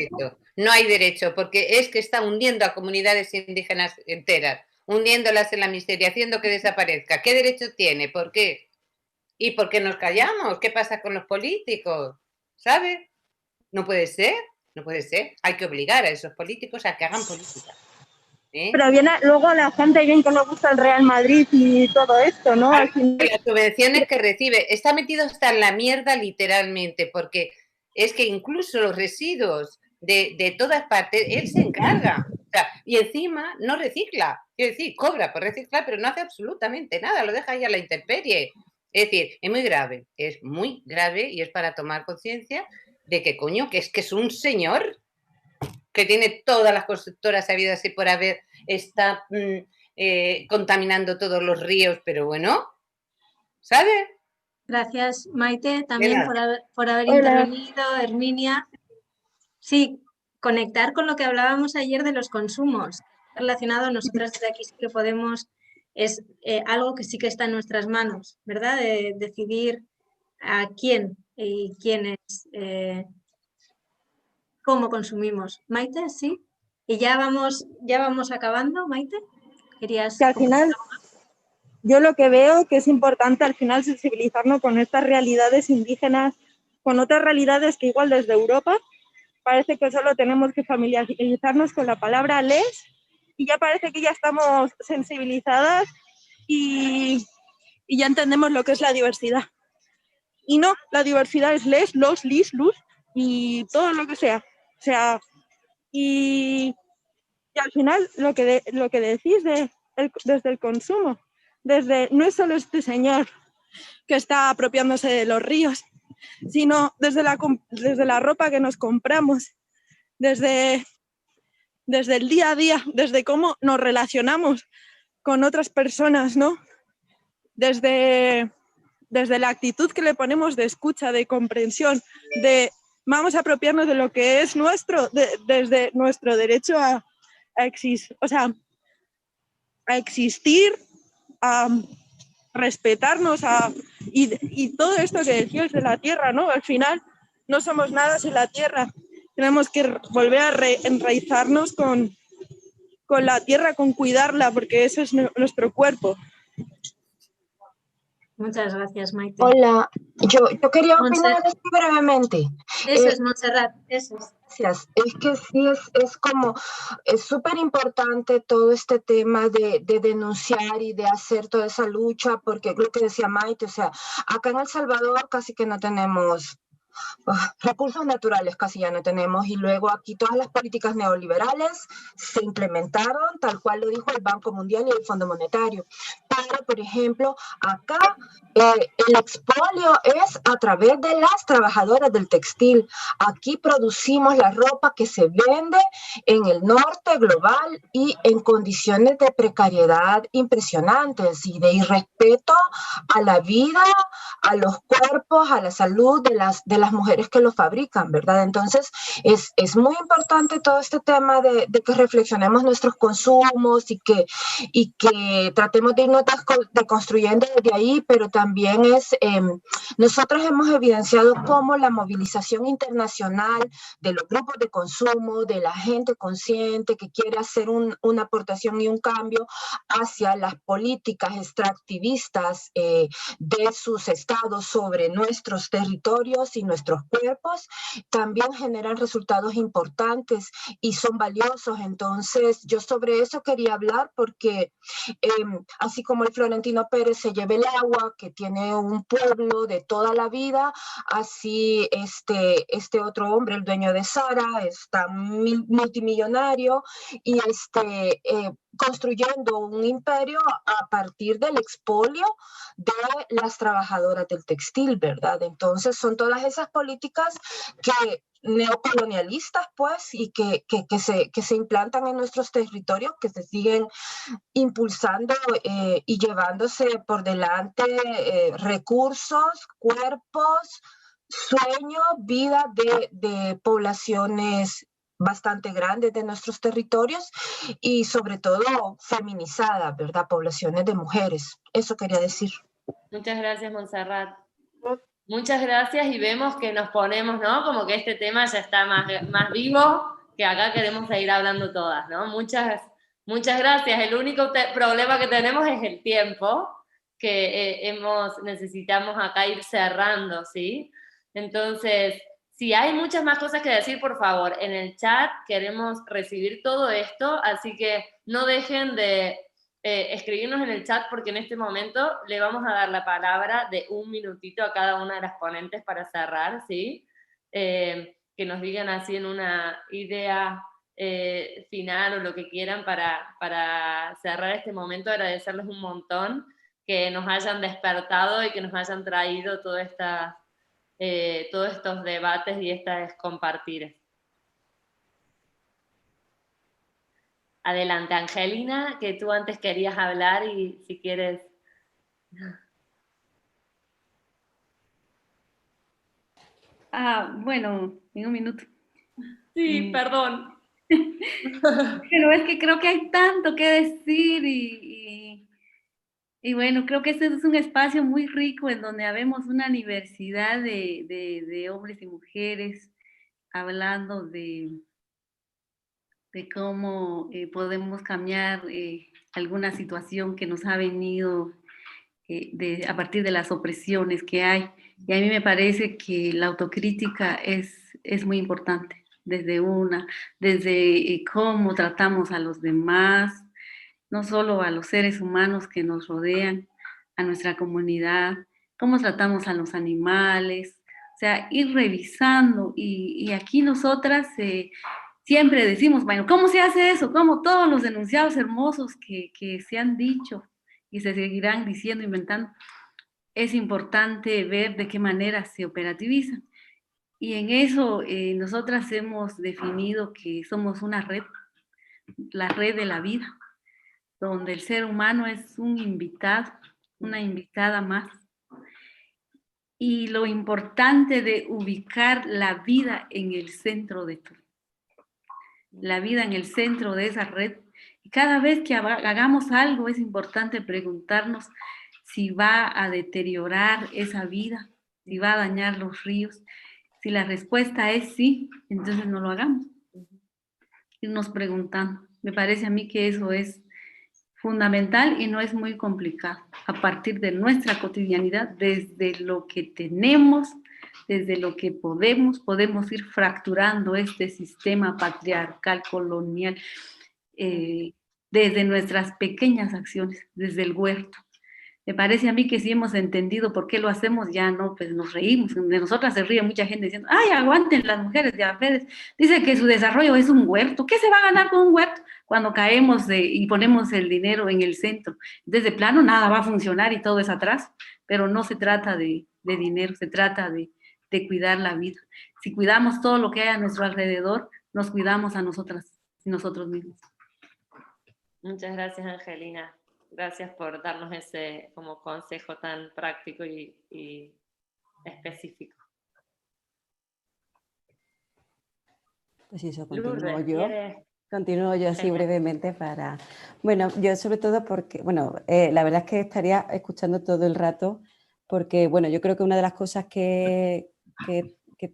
no hay derecho, porque es que está hundiendo a comunidades indígenas enteras, hundiéndolas en la miseria, haciendo que desaparezca. ¿Qué derecho tiene? ¿Por qué? ¿Y por qué nos callamos? ¿Qué pasa con los políticos? ¿Sabe? No puede ser, no puede ser. Hay que obligar a esos políticos a que hagan política. Pero viene luego la gente bien que le gusta el Real Madrid y todo esto, ¿no? Las subvenciones que recibe. Está metido hasta en la mierda literalmente, porque es que incluso los residuos de todas partes, él se encarga. O sea, y encima no recicla. Quiero decir, cobra por reciclar, pero no hace absolutamente nada, lo deja ahí a la intemperie. Es decir, es muy grave y es para tomar conciencia de que, coño, que es un señor que tiene todas las constructoras habidas y por haber, está contaminando todos los ríos, pero bueno, ¿sabes? Gracias, Maite, también por haber intervenido, Herminia. Sí, conectar con lo que hablábamos ayer de los consumos. Relacionado, nosotras desde aquí sí que podemos, es algo que sí que está en nuestras manos, ¿verdad? De decidir a quién y quiénes, cómo consumimos. Maite, ¿sí? Y ya vamos acabando, Maite. ¿Querías que al final, yo lo que veo que es importante al final sensibilizarnos con estas realidades indígenas, con otras realidades que igual desde Europa parece que solo tenemos que familiarizarnos con la palabra les y ya parece que ya estamos sensibilizadas y ya entendemos lo que es la diversidad. Y no, la diversidad es les, los, lis, luz y todo lo que sea. O sea, y al final lo que decís desde el consumo, no es solo este señor que está apropiándose de los ríos, sino desde la ropa que nos compramos, desde desde el día a día, desde cómo nos relacionamos con otras personas, ¿no? Desde la actitud que le ponemos de escucha, de comprensión, de vamos a apropiarnos de lo que es nuestro, desde nuestro derecho a existir, a respetarnos, y todo esto que decías de la tierra, ¿no? Al final no somos nada sin la tierra. Tenemos que volver a enraizarnos con la tierra, con cuidarla, porque ese es nuestro cuerpo. Muchas gracias, Maite. Hola, yo quería opinar así brevemente. Eso es, Montserrat, eso es. Gracias. Es que sí, es súper importante todo este tema de denunciar y de hacer toda esa lucha, porque lo que decía Maite, o sea, acá en El Salvador casi que no tenemos recursos naturales, casi ya no tenemos, y luego aquí todas las políticas neoliberales se implementaron tal cual lo dijo el Banco Mundial y el Fondo Monetario. Pero, por ejemplo, acá el expolio es a través de las trabajadoras del textil. Aquí producimos la ropa que se vende en el norte global y en condiciones de precariedad impresionantes y de irrespeto a la vida, a los cuerpos, a la salud de las mujeres que lo fabrican, ¿verdad? Entonces, es muy importante todo este tema de que reflexionemos nuestros consumos y que tratemos de irnos deconstruyendo desde ahí, pero también nosotros hemos evidenciado cómo la movilización internacional de los grupos de consumo, de la gente consciente que quiere hacer una aportación y un cambio hacia las políticas extractivistas de sus estados sobre nuestros territorios y nuestros cuerpos, también generan resultados importantes y son valiosos. Entonces, yo sobre eso quería hablar porque así como el Florentino Pérez se lleva el agua, que tiene un pueblo de toda la vida, así este otro hombre, el dueño de Zara, está multimillonario y construyendo un imperio a partir del expolio de las trabajadoras del textil, ¿verdad? Entonces son todas esas políticas neocolonialistas, pues, y que se implantan en nuestros territorios, que se siguen impulsando y llevándose por delante recursos, cuerpos, sueño, vida de poblaciones bastante grandes de nuestros territorios y sobre todo feminizadas, ¿verdad? Poblaciones de mujeres. Eso quería decir. Muchas gracias, Montserrat. Muchas gracias, y vemos que nos ponemos, ¿no? Como que este tema ya está más vivo, que acá queremos seguir hablando todas, ¿no? Muchas gracias. El único problema que tenemos es el tiempo, que necesitamos acá ir cerrando, ¿sí? Entonces, si hay muchas más cosas que decir, por favor, en el chat queremos recibir todo esto, así que no dejen de escribirnos en el chat, porque en este momento le vamos a dar la palabra de 1 minutito a cada una de las ponentes para cerrar, ¿sí? Que nos digan así en una idea final o lo que quieran para cerrar este momento. Agradecerles un montón que nos hayan despertado y que nos hayan traído todos estos debates y estas compartires. Adelante, Angelina, que tú antes querías hablar y si quieres... Bueno, en 1 minuto. Sí, perdón. Pero es que creo que hay tanto que decir y bueno, creo que este es un espacio muy rico en donde habemos una diversidad de hombres y mujeres hablando de cómo podemos cambiar alguna situación que nos ha venido a partir de las opresiones que hay. Y a mí me parece que la autocrítica es muy importante, desde cómo tratamos a los demás, no solo a los seres humanos que nos rodean, a nuestra comunidad, cómo tratamos a los animales, o sea, ir revisando. Y aquí nosotras siempre decimos, bueno, ¿cómo se hace eso? ¿Cómo todos los enunciados hermosos que se han dicho y se seguirán diciendo, inventando? Es importante ver de qué manera se operativizan. Y en eso nosotras hemos definido que somos una red la red de la vida, donde el ser humano es un invitado, una invitada más. Y lo importante de ubicar la vida en el centro de todo. La vida en el centro de esa red. Y cada vez que hagamos algo es importante preguntarnos si va a deteriorar esa vida, si va a dañar los ríos. Si la respuesta es sí, entonces no lo hagamos. Irnos preguntando. Me parece a mí que eso es fundamental y no es muy complicado. A partir de nuestra cotidianidad, desde lo que tenemos, desde lo que podemos ir fracturando este sistema patriarcal, colonial, desde nuestras pequeñas acciones, desde el huerto. Me parece a mí que si hemos entendido por qué lo hacemos, ya no, pues nos reímos. De nosotras se ríe mucha gente diciendo, ¡ay, aguanten las mujeres de Aferes! Dice que su desarrollo es un huerto. ¿Qué se va a ganar con un huerto? Cuando caemos y ponemos el dinero en el centro. Desde plano nada va a funcionar y todo es atrás, pero no se trata de dinero, se trata de cuidar la vida. Si cuidamos todo lo que hay a nuestro alrededor, nos cuidamos a nosotras y nosotros mismos. Muchas gracias, Angelina. Gracias por darnos ese como consejo tan práctico y específico. Pues eso, Lourdes, continúo yo así brevemente para... Bueno, yo sobre todo porque, bueno, la verdad es que estaría escuchando todo el rato porque, bueno, yo creo que una de las cosas que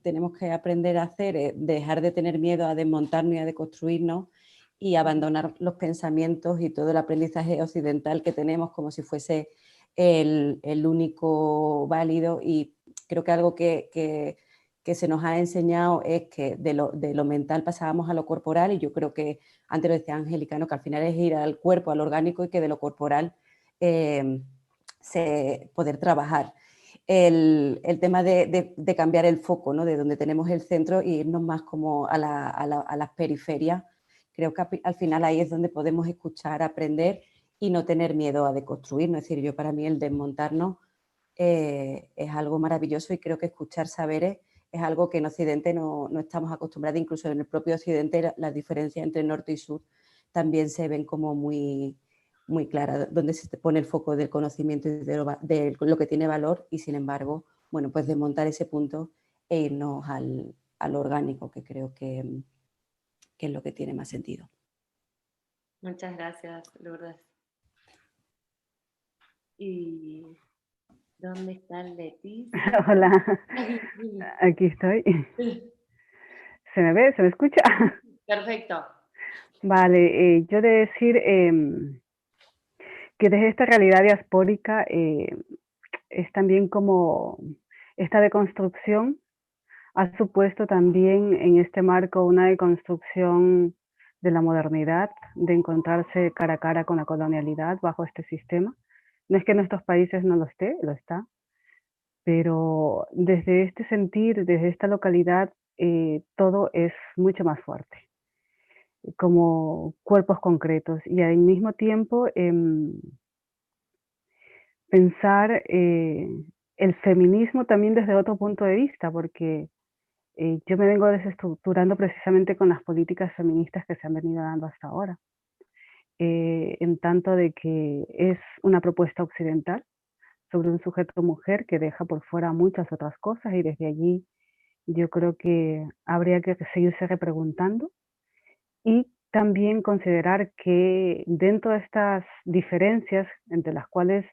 tenemos que aprender a hacer es dejar de tener miedo a desmontarnos y a deconstruirnos y abandonar los pensamientos y todo el aprendizaje occidental que tenemos como si fuese el único válido. Y creo que algo que se nos ha enseñado es que de lo mental pasábamos a lo corporal, y yo creo que antes lo decía Angélica, ¿no? Que al final es ir al cuerpo, al orgánico, y que de lo corporal poder trabajar. El tema de cambiar el foco, ¿no? De donde tenemos el centro e irnos más como a las periferias. Creo que al final ahí es donde podemos escuchar, aprender y no tener miedo a deconstruirnos. Es decir, para mí el desmontarnos es algo maravilloso, y creo que escuchar saberes es algo que en Occidente no estamos acostumbrados. Incluso en el propio Occidente las diferencias entre norte y sur también se ven como muy, muy claras, donde se pone el foco del conocimiento y de lo que tiene valor, y sin embargo, bueno, pues desmontar ese punto e irnos al orgánico, que creo que es lo que tiene más sentido. Muchas gracias, Lourdes. ¿Y dónde está Leticia? Hola, aquí estoy. ¿Se me ve? ¿Se me escucha? Perfecto. Vale, yo de decir que desde esta realidad diaspórica es también como esta deconstrucción ha supuesto también en este marco una deconstrucción de la modernidad, de encontrarse cara a cara con la colonialidad bajo este sistema. No es que en estos países no lo esté, lo está, pero desde este sentir, desde esta localidad, todo es mucho más fuerte, como cuerpos concretos, y al mismo tiempo pensar el feminismo también desde otro punto de vista, porque yo me vengo desestructurando precisamente con las políticas feministas que se han venido dando hasta ahora, en tanto de que es una propuesta occidental sobre un sujeto mujer que deja por fuera muchas otras cosas, y desde allí yo creo que habría que seguirse repreguntando y también considerar que dentro de estas diferencias entre las cuales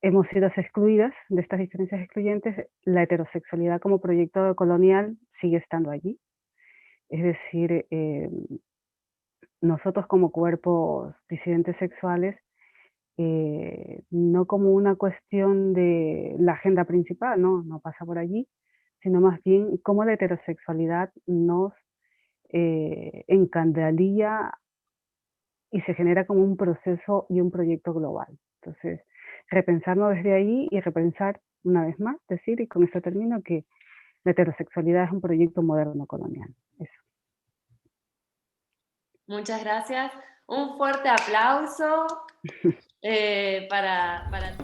hemos sido excluidas, de estas diferencias excluyentes, la heterosexualidad como proyecto colonial sigue estando allí. Es decir, nosotros como cuerpos disidentes sexuales, no como una cuestión de la agenda principal, no pasa por allí, sino más bien cómo la heterosexualidad nos encandalía y se genera como un proceso y un proyecto global. Entonces, repensarnos desde ahí y repensar una vez más, decir, y con esto termino, que la heterosexualidad es un proyecto moderno colonial. Eso. Muchas gracias. Un fuerte aplauso para